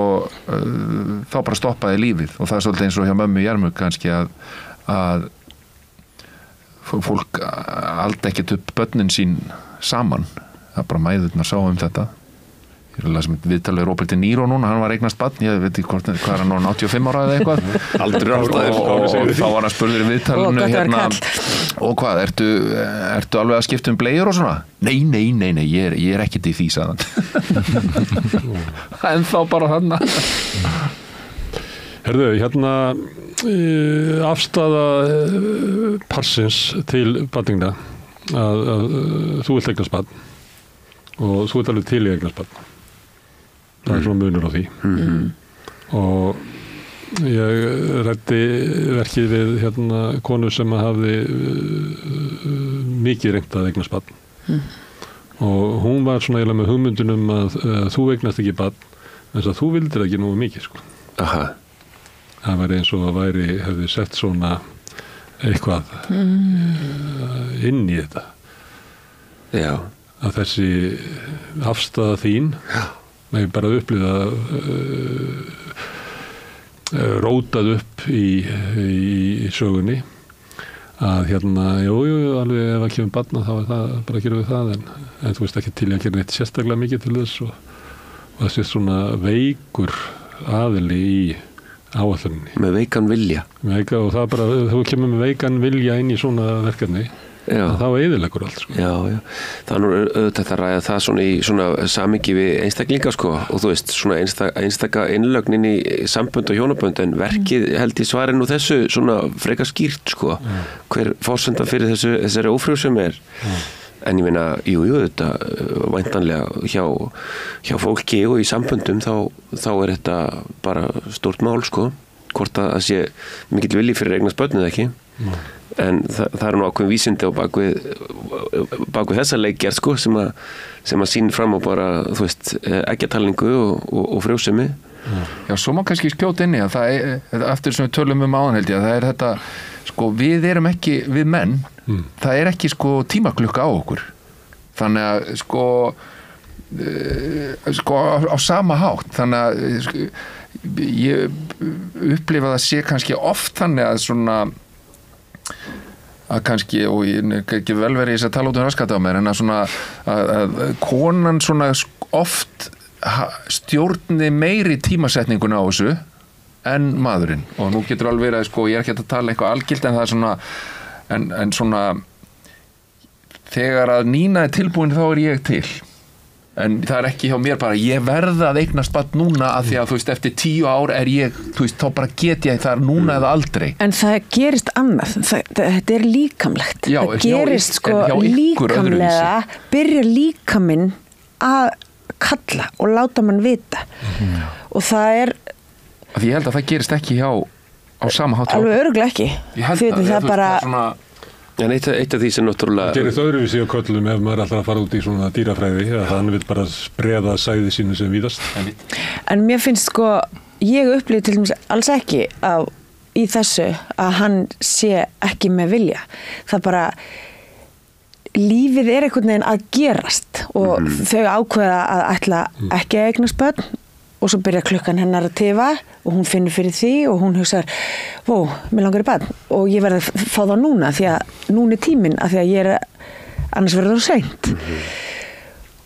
þá bara stoppaði lífið og það er svolítið eins og hjá mömmu Jarmur kannski að fólk aldi ekkert upp börnin sín saman það bara mæðurnar sá þetta ég er að lesa viðtalið Robert De Niro núna hann var eignast barn, ég veit ekki hvað er hann 85 ára eða eitthvað aldrei ástæðir og þá var hann spurður í viðtalinu hérna, og hvað, ertu alveg að skipta bleiur og svona? Nei, ég er ekkert í því sagðan en þá bara hann Herðu, hérna afstaða parsins til barningna að þú vilt eignast barn og þú ert alveg til í eignast barn það er svona munur á því og ég ræddi verkið við hérna konu sem hafði mikið reynt að eignast barn og hún var svona eiginlega með hugmyndunum að þú eignast ekki barn en þess að þú vildir ekki nógu mikið sko. Aha. Það var eins og að hefði sett svona eitthvað inn í þetta já að þessi afstaða þín með bara upplýða rótað upp í sögunni að jú, alveg ef að kemur barna þá það bara gerum við það en þú veist ekki til að gera neitt sérstaklega mikið til þess og þessi svona veikur aðili í áætluninni. Með veikan vilja. Og það bara, þú kemur með veikan vilja inn í svona verkefni þá eyðileggur allt sko. Já. Það er nú auðvitað að ræða það svona í svona samingi við einstaklinga sko og þú veist svona einstaka innlögnin í sambönd og hjónabönd en verkið held í svarið nú þessu svona frekar skýrt sko hver forsenda fyrir þessari ófrjósemi en ég meina, jú, þetta væntanlega hjá fólki og í samböndum þá er þetta bara stórt mál sko hvort að það sé mikill vilji fyrir eignast börn eða ekki en það er nú ákveðin vísindi á baku þessa leikgerð sko sem að sýnir fram á bara þú veist, eggjatalningu og frjósemi. Já, svo má kannski skjóta inn í að það er eftir sem við tölum áðan held ég að það er þetta sko við erum ekki, við menn það er ekki sko tímaklukka á okkur þannig að sko á sama hátt þannig að ég upplifa það sé kannski oft þannig að svona að kannski, og ég ekki vel verið þess að tala út raskata á mér en að svona að konan svona oft stjórni meiri tímasetningun á þessu en maðurinn og nú getur alveg verið að sko ég er ekki að tala eitthvað algilt en það er svona en svona þegar að Nína er tilbúin þá er ég til en það er ekki hjá mér bara ég verða að eignast barn núna af því að þú veist eftir 10 ár er ég þú veist þá bara get ég það núna eða aldrei en það gerist annað þetta er líkamlegt það gerist sko líkamlega byrja líkaminn að kalla og láta mann vita og það er að ég held að það gerist ekki á sama hátt alveg örugglega ekki það er bara en eitt af því sem náttúrulega gerir það öðruvísi á köllum ef maður er alltaf að fara út í svona dýrafræði að hann vil bara spreða sæði sínu sem víðast en mér finnst sko ég upplýði til dæmis alls ekki í þessu að hann sé ekki með vilja það bara lífið er einhvern veginn að gerast og þau ákveða að ætla ekki að eignast börn og svo byrja klukkan hennar að tifa og hún finnur fyrir því og hún hugsar mér langar í barn og ég verði að fá það núna því að núna er tíminn að því að ég annars verður það seint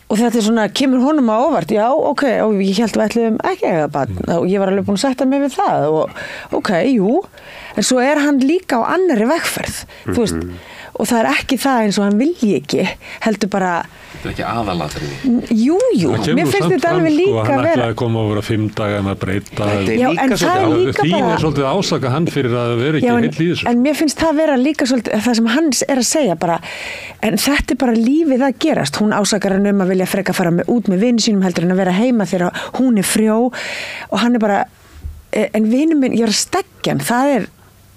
og þetta er svona, kemur honum á óvart já, ok, og ég held við ætluðum ekki að eiga barn og ég var alveg búin að setja mig við það og ok, jú en svo er hann líka á annarri vegferð þú veist, og það er ekki það eins og hann vilji ekki heldur bara þetta er ekki aðalatriði jú, mér finnst þetta alveg líka hann ætlaði að koma over að 5 daga en að breyta já, en það er líka þín bara er svolítið ásaka hann fyrir að vera ekki heill í þessu en mér finnst það vera líka svolítið það sem hann er að segja bara en þetta er bara lífið að gerast hún ásakar hann að vilja freka fara út með vini sínum heldur en að vera heima þegar hún er frjó og hann er bara en vinur minn, ég er að stekja hann það er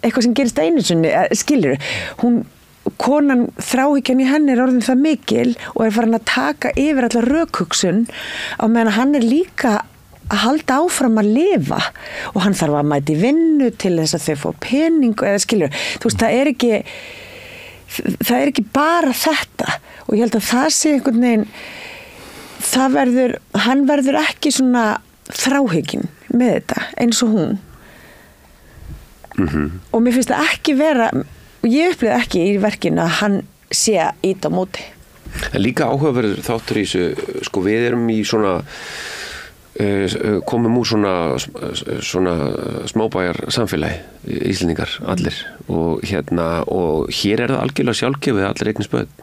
eitthvað sem gerist einu sinni skilur konan þráhyggjan í henni er orðin það mikil og er farin að taka yfir allar rökhugsun á meðan hann er líka að halda áfram að lifa og hann þarf að mæta í vinnu til þess að þau fá pening eða skilur, þú veist það er ekki bara þetta og ég held að það sé einhvern veginn hann verður ekki svona þráhygginn með þetta eins og hún og mér finnst það ekki vera og ég upplýði ekki í verkinu að hann sé að íta á móti. En líka áhugaverður þáttur í þessu, sko við erum í svona, komum úr svona smábæjar samfélagi, Íslendingar, allir og hér er það algjörlega sjálfgefið að allir eignast börn.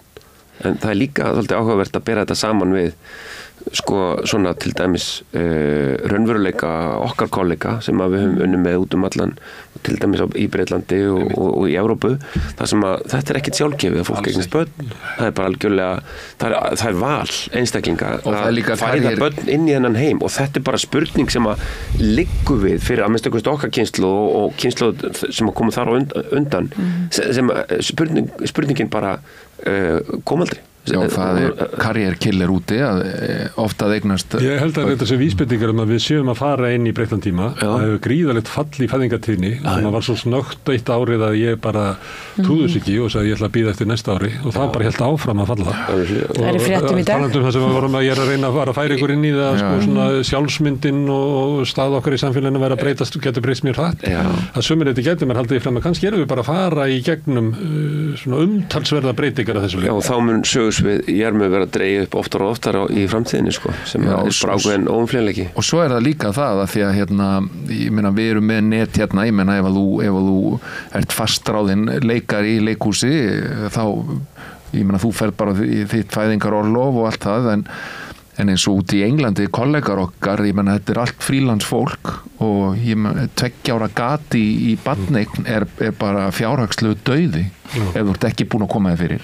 En það er líka svolítið áhugavert að bera þetta saman við sko svona til dæmis raunveruleika okkar kollega sem að við höfum unnið með út allan til dæmis í Breitlandi og í Evrópu þar sem að þetta er ekkit sjálfgefið að fólk eignast börn það er bara algjörlega það er val einstaklinga að fæða börn inn í þennan heim og þetta er bara spurning sem að liggur við fyrir að minnst okkar kynslóð og kynslóð sem að koma þar á undan sem spurningin bara kom aldrei Já, það karrierkiller úti að ofta að eignast. Ég held að þetta sé vísbendingar að við séum að fara inn í breyttan tíma. Það hefur gríðalegt fall í fæðingatíðni og það var svo snöggt eitt árið að ég bara trúði þess ekki og sagði ég ætla að bíða eftir næsta ári og það bara hélt áfram að falla. Það er í fréttum í dag. Talandum það sem við vorum að ég er að reyna að færa ykkur inn í það, sko, svona sjálfsmyndin og stað okkar í samfélaginu vera að breytast og getur breyst mjög hratt. Það sumir þetta getur mér haldið fram að kannski erum við bara að fara í gegnum svona umtalsverða breytingar að þessu leik. Já, og þá mun sögusvið Jermu vera að dreigja upp oftar og oftar í framtíðinni, sko, sem er bara ákveðin óumflýjanleiki. Og svo er það líka það að því að ég meina við erum með net hérna, ég meina ef þú ert fastráðinn leikari í leikhúsi þá, ég meina þú ferð bara í þitt fæðingarorlof og allt það en eins og út í Englandi kollegar okkar, ég meina þetta er allt frílandsfólk og ég meina 2 ára gati í barneign er bara fjárhagslegu dauði ef þú ert ekki búin að koma þér fyrir.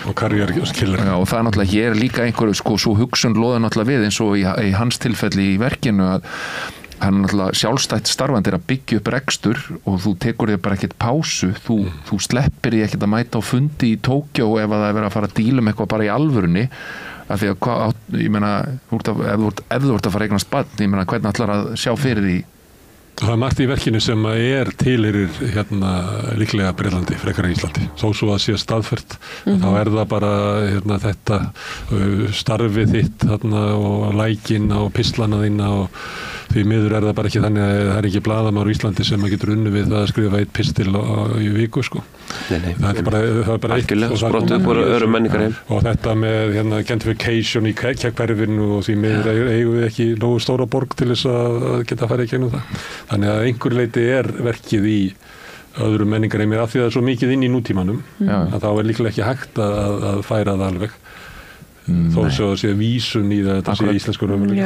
Og karrierkiller. Og það er náttúrulega hér líka einhverju sko svo hugsun loða náttúrulega við eins og í hans tilfelli í verkinu að hann náttúrulega sjálfstætt starfandi að byggja upp rekstur og þú tekur þér bara ekkert pásu, þú sleppir því ekkert að mæta á fundi í Tókjó ef það er verið að fara að díla með eitthvað bara í alvörunni af því að, ég meina, ef þú ert að fara eignast barn, ég meina, hvernig ætlar að sjá fyrir því? Það er margt í verkinu sem tilheyrir hérna líklega Bretlandi, frekar en Íslandi. Þó svo að sé staðfært, þá er það bara hérna, þetta starfið þitt hérna, og lækin og pislana þína og því miður er það bara ekki þannig að það er ekki blaðamaður í Íslandi sem getur unnu við það að skrifa 1 pistil í viku, sko. Nei. Það er bara eitt. Sprottu upp úr öðrum menningarheim. Og þetta með hérna, gentrification í hverfinu og því miður eigum við ekki nógu stóra borg til þess að geta að fara í gegnum það. Þannig að einhver leiti er verkið í öðrum menningarheimi af því að það er svo mikið inn í nútímanum að þá er líklega ekki hægt að færa það alveg. Þó svo að sé vísun í það, þetta sé íslenskur raunveruleiki.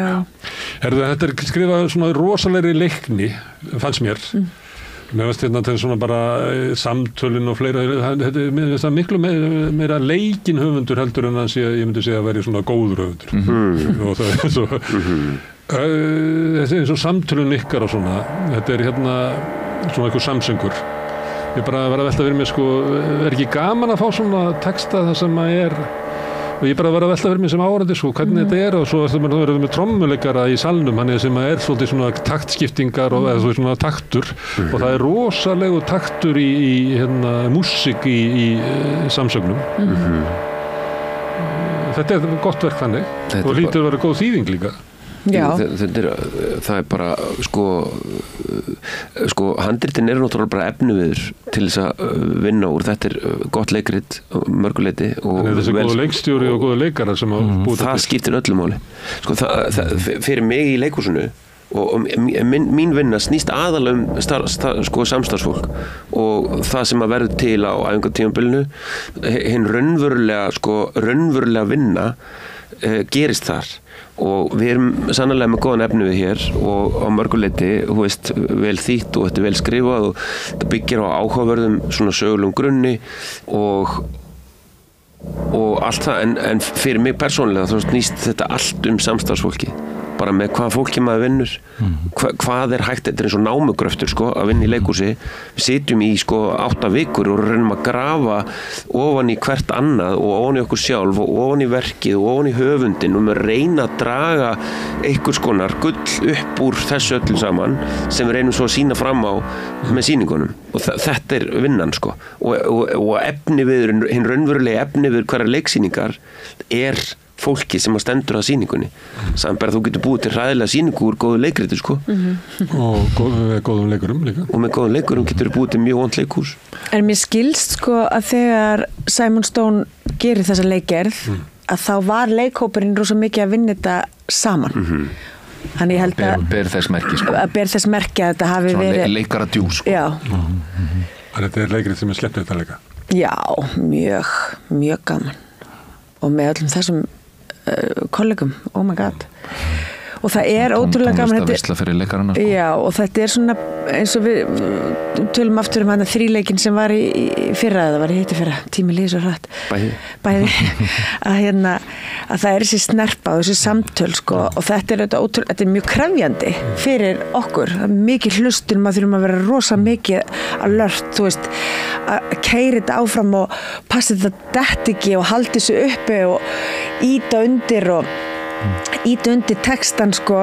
Þetta er skrifað svona rosalegri leikni, fannst mér. Mér finnst þetta svona bara samtölin og fleira, þetta er miklu meira leikin höfundur heldur en að ég myndi segja að veri svona góður höfundur. Og það er svo þetta er eins og samtölun ykkar og svona, þetta er hérna svona eitthvað samsöngur. Ég bara var að velta fyrir mig, sko, er ekki gaman að fá svona texta það sem að er og ég bara var að velta fyrir mig sem áhorfandi, sko, hvernig þetta er og svo verður við með trommuleikara í salnum, hann sem er svolítið svona taktskiptingar og eða svona taktur og það er rosalegu taktur í hérna músík í samsögnum. Þetta er gott verk þannig og hlýtur að vera góð þýðing líka. Það er bara sko handritin eru náttúrulega bara efniviður til þess að vinna úr. Þetta er gott leikrit mörguleiti og þessi góðu leikstjóri og góðu leikara sem það skiptir öllu máli, sko, fyrir mig í leikhúsinu og mín vinna snýst aðalega sko samstarfsfólk og það sem að verður til á æfingartímabilinu, hinn raunverulega vinna gerist þar og við erum sannarlega með góðan efni við hér og á mörguleiti, þú veist, vel þýtt og þetta er vel skrifað og þetta byggir á áhugaverðum svona sögulegum grunni og allt það, en fyrir mig persónulega þá snýst þetta allt samstarfsfólki, bara með hvaða fólki maður vinnur, hvað er hægt, þetta er eins og námugröftur, sko, að vinna í leikhúsi. Við sitjum í, sko, 8 vikur og reynum að grafa ofan í hvert annað og ofan í okkur sjálf og ofan í verkið og ofan í höfundin og við reyna að draga einhvers konar gull upp úr þessu öllu saman sem við reynum svo að sýna fram á með sýningunum og þetta er vinnan, sko, og efniviður, hinn raunverulega efniviður hverjar leiksýningar er fólki sem að stendur að sýningunni. Samt bara þú getur búið til hræðilega sýningu úr góðu leikriti, sko. Og góðum leikurum líka. Og með góðum leikurum getur búið til mjög vont leikhús. En mér skilst, sko, að þegar Simon Stone gerir þessa leikgerð að þá var leikhópurinn rosa mikið að vinna þetta saman. Þannig ég held að ber þess merki, sko. Að ber þess merki að þetta hafi verið svona leikara djú, sko. Já. Þetta er leikrið sem er skemmtilegt að leika. Já, mjög gaman. Og með öllum þessum kollegum, oh my god. og það ótrúlega gaman tónlistarveisla fyrir leikarana sko. Já, og þetta svona eins og við tölum aftur hann þríleikin sem var í fyrra, það var í hitti fyrra, tími líður svo hratt bæði að það þessi snerpa og þessi samtöl sko, og þetta mjög krefjandi fyrir okkur, það mikið hlustun, maður þurfum að vera rosa mikið alert, þú veist, að keyra þetta áfram og passa þetta dett ekki og halda þessu uppi og íta undir textan sko,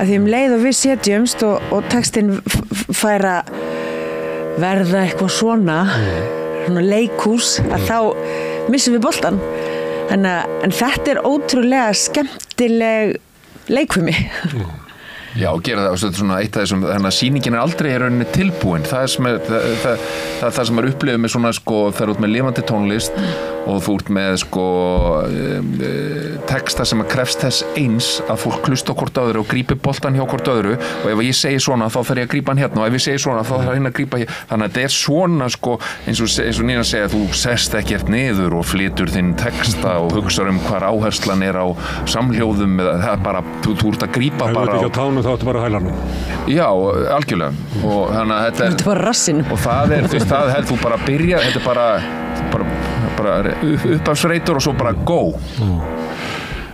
að því leið og við setjumst og textin fær að verða eitthvað svona leikhús, að þá missum við boltan. En þetta ótrúlega skemmtileg leikfimi. Já, gera það, og svona eitt af þessum, þannig að sýningin aldrei rauninni tilbúin. Það sem upplifið með svona sko, það út með lifandi tónlist og þú ert með sko texta sem að krefst þess eins að fólk hlusta á hvort öðru og grípi boltan hjá hvort öðru, og ef ég segi svona þá þarf ég að grípa hann hérna, og ef ég segi svona þá þarf ég að grípa hér, þannig að þetta svona sko, eins og Nína segja, þú sest ekkert niður og flytur þinn texta og hugsar hvar áherslan á samhljóðum, eða það bara, þú ert að grípa bara á tánum, þá ertu bara að hæla nú. Já, algjörlega, og þannig að þetta bara rassinu, og það það held þú bara að byrja, þetta bara uppafsreitur og svo bara go.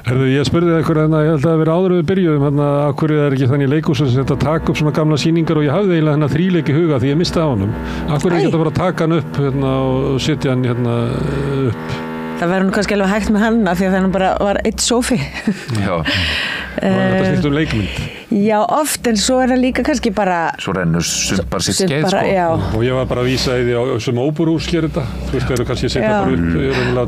Ég spurði einhver ég held að vera áður við byrjuðum af hverju það ekki þannig í leikhúsum sem þetta taka upp svona gamla sýningar, og ég hafði eiginlega þríleik í huga því ég misti á honum. Af hverju ekki þetta bara taka hann upp og setja hann upp? Það verður kannski alveg hægt með hann af því að það bara var eitt sófi. Já. Þetta snýst leikmynd. Já, oft, en svo það líka kannski bara... Svo rennur bara sitt skeið, sko. Já. Og ég var bara að vísa í því sem óperúhús gerir þetta. Þú veist, það eru kannski að setja bara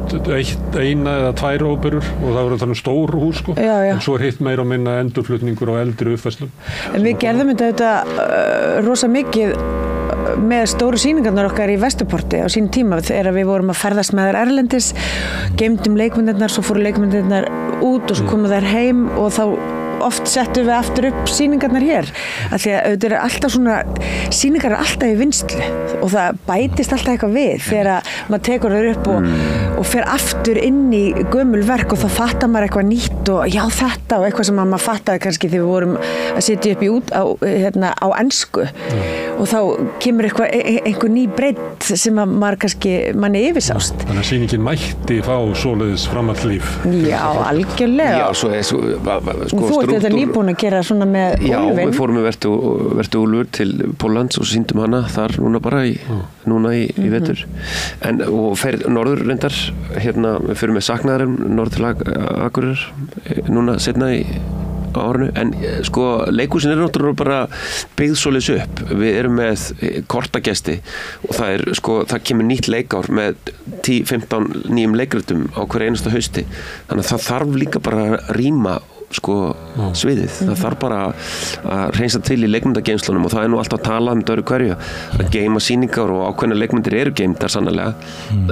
upp eina eða tvær óperur, og það voru þannig stór hús, sko. Já. En svo hitt meira og minna endurflutningur og eldri uppfærslum. En við gerðum þetta rosa mikið með stóru sýningarnar okkar í Vesturporti á sín tíma, þegar við vorum að ferðast með þær erlendis, geymdum leikmyndirnar, svo fóru leikmyndirnar út og svo komu þær heim, og þá oft settum við aftur upp sýningarnar hér, af því að auðvitað alltaf svona, sýningar alltaf í vinnslu og það bætist alltaf eitthvað við þegar maður tekur þau upp og fer aftur inn í gömul verk, og þá fattar maður eitthvað nýtt og já, þetta, og eitthvað sem maður fattaði kannski þegar við vorum að setja upp á ensku, og þá kemur einhver ný breidd sem maður kannski manni yfirsást. Þannig að sýningin mætti fá svoleiðis framhaldslíf. Já, algjörlega. Já, svo þú ert þetta nýbúin að gera svona með Já, Úlfinn. við fórum með Vertu Úlfur til Póllands og sýndum hana þar núna bara í vetur. Og fer norður reyndar, við fyrir með Saknaðarinn norður til Akureyrar núna seinna í árinu, en sko leikhúsin náttúrulega bara byggð svoleiðis upp. Við erum með kortagesti og það kemur nýtt leikár með 10-15 nýjum leikritum á hverju einasta hausti, þannig að það þarf líka bara að rýma sviðið. Það þarf bara að hreinsa til í leikmyndageymslunum, og það nú alltaf að tala um þetta hverju, að geyma sýningar og ákveðnar leikmyndir eru geymdar sannarlega,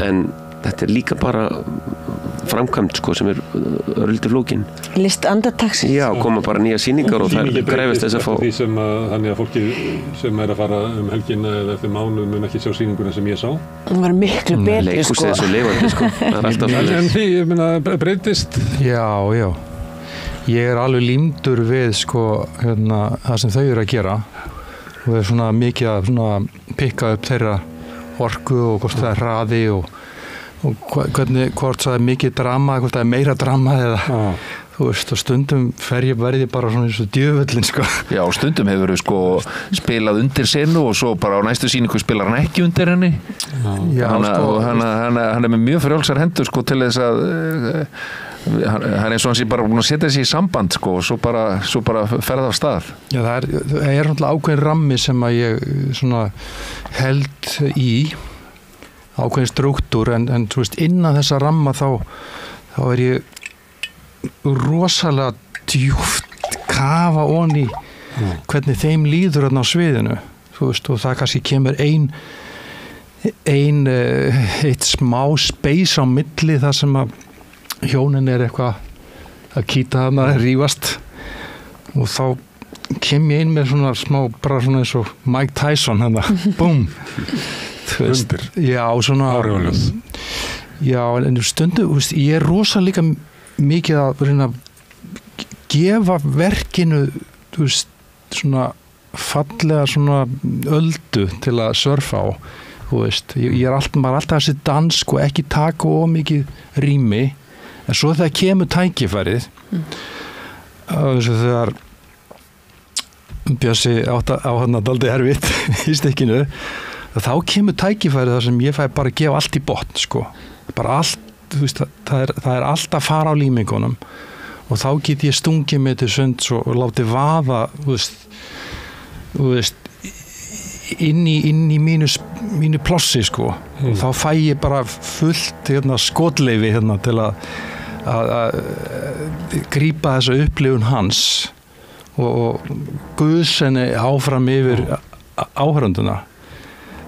en þetta líka bara framkvæmt sem örlítið flókin. List andartaksins. Já, koma bara nýja sýningar og það krefist þess að fá. Því sem þannig að fólki sem að fara helgina eða eftir mánuð mun ekki sjá sýninguna sem ég sá. Það var miklu betri, Leikhúsið er svo lifandi, Það er alltaf en því, ég meina, breytist. Já. Ég er alveg límdur við það sem þau eru að gera, og það er svona mikið að pikka upp þeirra orku og hvort það er hraði og hvort það er mikið drama, hvort það er meira drama eða þú veist, og stundum verði bara svona eins og djöfullin Já, stundum hefur spilað undir senu og svo bara á næstu sýningu spilar hann ekki undir henni. Hann er með mjög frjálsar hendur til þess að hann er eins og hann sé bara búin að setja sig í samband og svo bara ferða af stað. Já, það er náttúrulega ákveðin rammi sem að ég held í ákveðin struktúr, en þú veist, innan þessa ramma þá er ég rosalega djúpt kafa onni hvernig þeim líður á sviðinu, þú veist, og það kannski kemur eitt smá space á milli þar sem að hjónin er eitthvað að kýta þarna, rífast, og þá kem ég inn með svona smá, bara svona eins og Mike Tyson búm. Undir. Já, svona áhrifalaus. Já, en stundu, ég er rosa líka mikið að reyna að gefa verkinu þú veist, svona fallega svona öldu til að surfa á þú veist, maður alltaf þessi dansk og ekki taka of mikið rými en svo þegar kemur tækifærið þegar Bjössi á hann dálítið erfitt í stykkinu þá kemur tækifærið þar sem ég fæ bara að gefa allt í botn sko, bara allt þú veist, það er allt að fara á límingunum og þá get ég stungið mig til sunds og látið vaða þú veist inn í mínu plássi sko og þá fæ ég bara fullt skotleyfi til að grípa þessa upplifun hans og guðsenni áfram yfir áhörunduna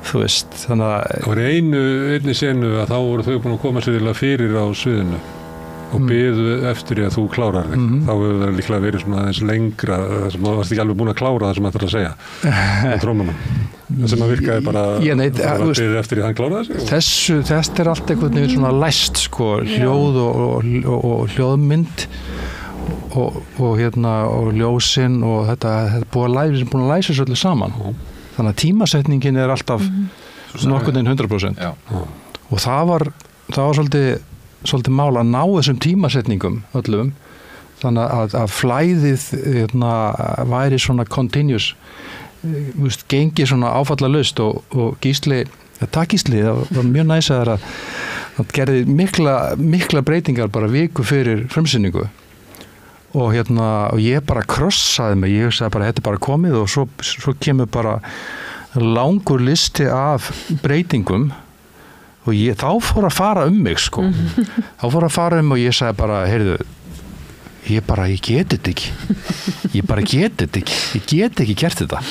þú veist, þannig að það var einni senu að þá voru þau búin að koma sér fyrir á sviðinu og biðu eftir að þú klárar þig þá hefur það líklega verið svona aðeins lengra það sem varst ekki alveg búin að klára það sem það að segja á trómunum það sem að virkaði bara að biðu eftir að hann kláraði sig þetta er allt einhvern veginn svona læst sko, hljóð og hljóðmynd og ljósin og þetta er búin að læsa svo allir saman þannig að tímasetningin er alltaf nokkurn veginn 100% og það var svolítið mál að ná þessum tímasetningum öllum þannig að flæðið væri svona continuous gengi svona áfallalaust og Gísli það var mjög næs að það gerði mikla breytingar bara viku fyrir frumsýningu og ég bara krossaði mig, ég hugsaði bara þetta er bara komið og svo kemur bara langur listi af breytingum og þá fór að fara mig sko þá fór að fara og ég sagði bara heyrðu, ég get þetta ekki ég get ekki gert þetta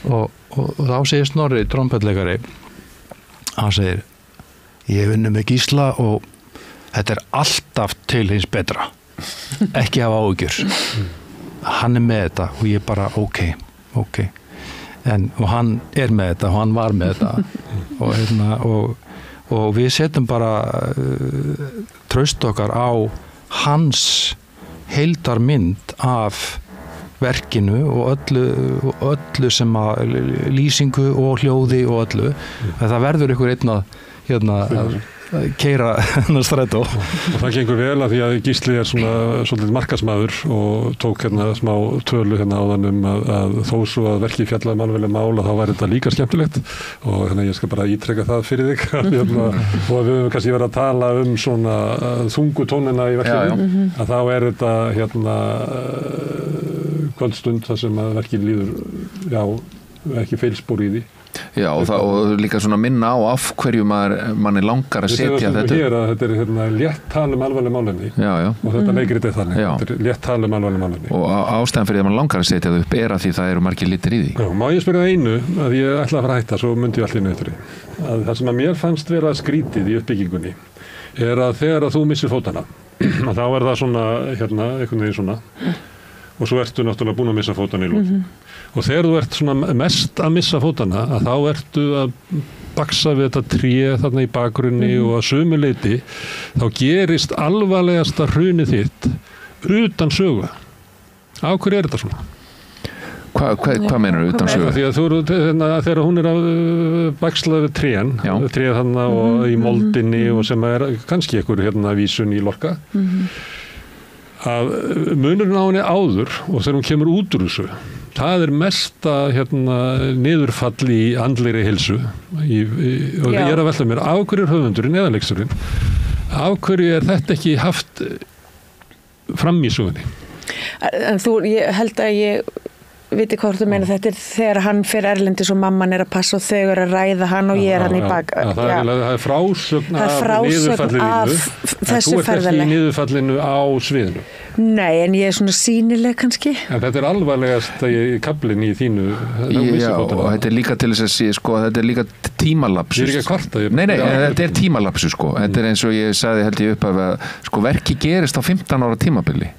og þá segir Snorri trompetleikari hann segir ég vinnu með Gísla og þetta er alltaf til hins betra ekki hafa áhyggjur hann er með þetta og ég bara ok og hann er með þetta og hann var með þetta og við setjum bara traust okkar á hans heildarmynd af verkinu og öllu sem að lýsingu og hljóði og öllu það verður ykkur einn að keyra hennar strætó og það gengur vel að því að Gísli er svolítið markaðsmaður og tók smá tölu áðan að þó svo að verkið fjallaði mannveruleg mál að þá væri þetta líka skemmtilegt og ég skal bara ítreka það fyrir þig og við höfum kannski verið að tala svona þungu tónina í verkinu að þá er þetta kvöldstund þar sem að verkið líður ekki feilspor í því Já, og líka svona minna á af hverju manni langar að setja þetta. Þetta er létt tala alvarleg málefni og þetta leikrit er þannig. Þetta er létt tala alvarleg málefni. Og ástæðan fyrir að mann langar að setja það upp að því það eru margir litir í því. Já, má ég spyrja einu að ég ætla að fara að hætta, svo myndi ég allir inn eftir því. Það sem að mér fannst vera skrítið í uppbyggingunni er að þegar að þú missir fótana, þá er það svona, einhvern veginn svona og svo ertu náttúrulega búin að missa fótana í lokin. Og þegar þú ert svona mest að missa fótana að þá ertu að baksa við þetta tré þarna í bakgrunni og að sumu leyti þá gerist alvarlegasta hrunið þitt utan sögu. Á hverju er þetta svona? Hvað meinar utan sögu? Því að þegar hún er að baksla við tréð þarna og í moldinni og sem er kannski einhver vísun í Lorca að munurinn á henni áður og þegar hún kemur út úr þessu það er mesta niðurfall í andlegri heilsu og ég er að velta mér af hverju er höfundurinn eða leiksturinn af hverju er þetta ekki haft fram í sögunni? En ég held að ég viti hvort þú meina þetta er þegar hann fyrir erlendis og mamman er að passa og þau eru að ræða hann og ég er hann í bak það er frásögn af niðurfallinu þessu ferðalegi. Þú ert ekki í niðurfallinu á sviðinu? Nei, en ég er svona sýnileg kannski. En þetta er alvarlegast kaflinn í þínu og þetta er líka til þess að sé þetta er líka tímalapsus. Ég er ekki að kvarta. Nei, þetta er tímalapsus Þetta er eins og ég sagði held ég upp að verki gerist á 15 ára tímabili.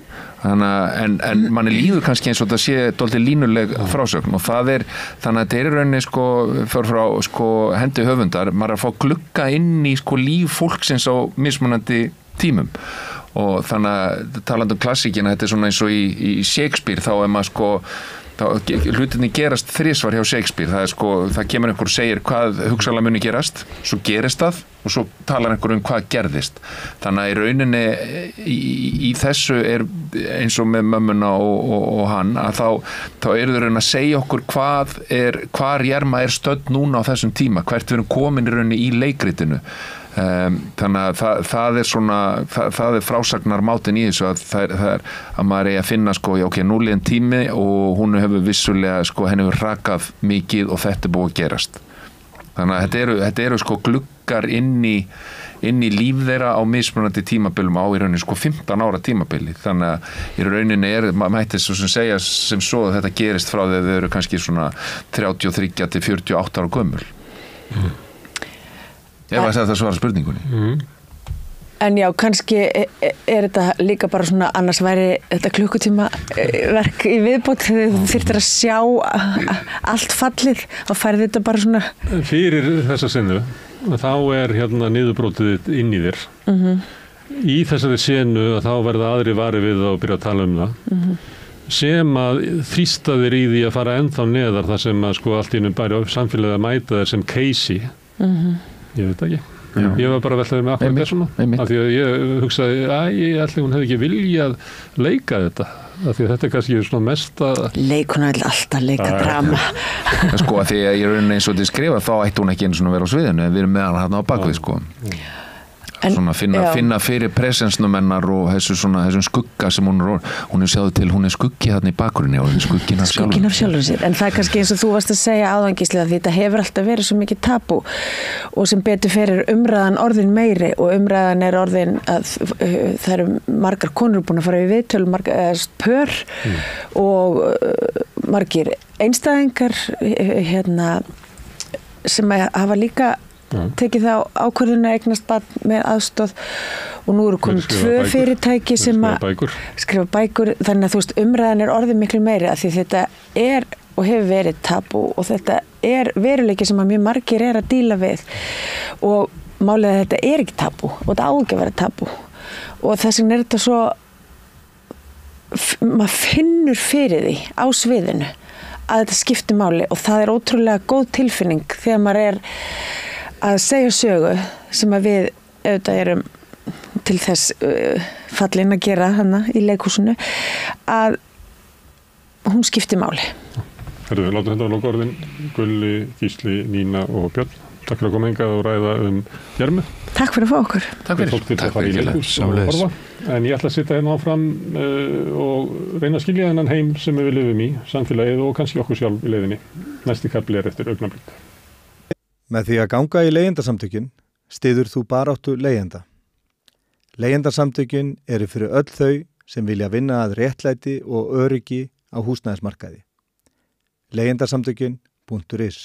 En manni líður kannski eins og það sé dálítið línuleg frásögn og þannig að þetta er í rauninni frá hendi höfundar maður að fá glugga inn í líf fólksins á mismunandi tímum og þannig að talandi klassíkina, þetta svona eins og í Shakespeare, þá maður sko hlutinni gerast þrisvar hjá Shakespeare, það kemur einhver og segir hvað hugsanlega muni gerast, svo gerist það og svo talar einhver hvað gerðist, þannig að í rauninni í þessu eins og með mömmuna og hann, að þá eru þau raun að segja okkur hvar Jerma stödd núna á þessum tíma, hvert við erum komin í rauninni í leikritinu. Þannig að það svona það frásagnar mátin í þessu að maður að finna ok, núliðin tími og hún hefur vissulega henni hefur rakað mikið og þetta búið að gerast, þannig að þetta eru gluggar inn í líf þeirra á mismunandi tímabilum á í rauninni 15 ára tímabili, þannig að í rauninni maður mætti svo sem segja sem svo að þetta gerist frá þegar þau eru kannski svona 33 til 48 ára gömul. Ef að þetta svara spurningunni. En já, kannski þetta líka bara svona, annars væri þetta klukkutíma verk í viðbót þegar þú þyrftir að sjá allt fallið og færði þetta bara svona. Fyrir þessa senu, þá niðurbrótið inn í þér. Í þessari senu þá verða aðri vari við og byrja að tala það. Sem að þrýsta þér í því að fara ennþá neðar þar sem að allt í einu bara samfélagið að mæta þér sem Casey. Ég veit ekki. Ég var bara að velta þér með akkurat þessuna. Af því að ég hugsaði, ég ætli hún hefði ekki viljað leika þetta. Af því að þetta kannski svona mesta... Leikuna vil alltaf leika drama. Að því að ég rauninni eins og til skrifa, þá ætti hún ekki eins og vera á sviðinu, við erum með hana hérna á bakvið, Svona finna fyrir presensnum hennar og þessum skugga sem hún sjáðu til, hún skuggi þarna í bakgrunni og skugginn af sjálfum sér. En það er kannski eins og þú varst að segja áðan Gísli, því þetta hefur alltaf verið svo mikið tabú og sem betur fyrir umræðan orðin meiri og umræðan orðin að það eru margar konur búin að fara við viðtöl, pör og margir einstæðingar sem hafa líka tekið þá ákvörðun að eignast barn með aðstoð og nú eru komin 2 fyrirtæki sem að skrifa bækur, þannig að umræðan orðið miklu meiri að því þetta og hefur verið tabú og þetta veruleiki sem að mjög margir að díla við og málið að þetta ekki tabú og þetta á ekki að vera tabú og þess vegna þetta svo maður finnur fyrir því á sviðinu að þetta skiptir máli og það ótrúlega góð tilfinning þegar maður að segja sögu sem að við auðvitað erum til þess fallin að gera hana í leikhúsinu að hún skiptir máli. Herðu, látum þetta á lokaorðin. Gulli, Gísli, Nína og Björn. Takk fyrir að koma hingað og ræða Jermu. Takk fyrir að fá okkur. Takk fyrir. En ég ætla að sitja hérna áfram og reyna að skilja þennan heim sem við lifum í, samfélagið og kannski okkur sjálf í leiðinni. Næsti kafli eftir augnablik. Með því að ganga í leigjendasamtökin styður þú baráttu leigjenda. Leigjendasamtökin eru fyrir öll þau sem vilja vinna að réttlæti og öryggi á húsnæðismarkaði. Leigjendasamtökin.is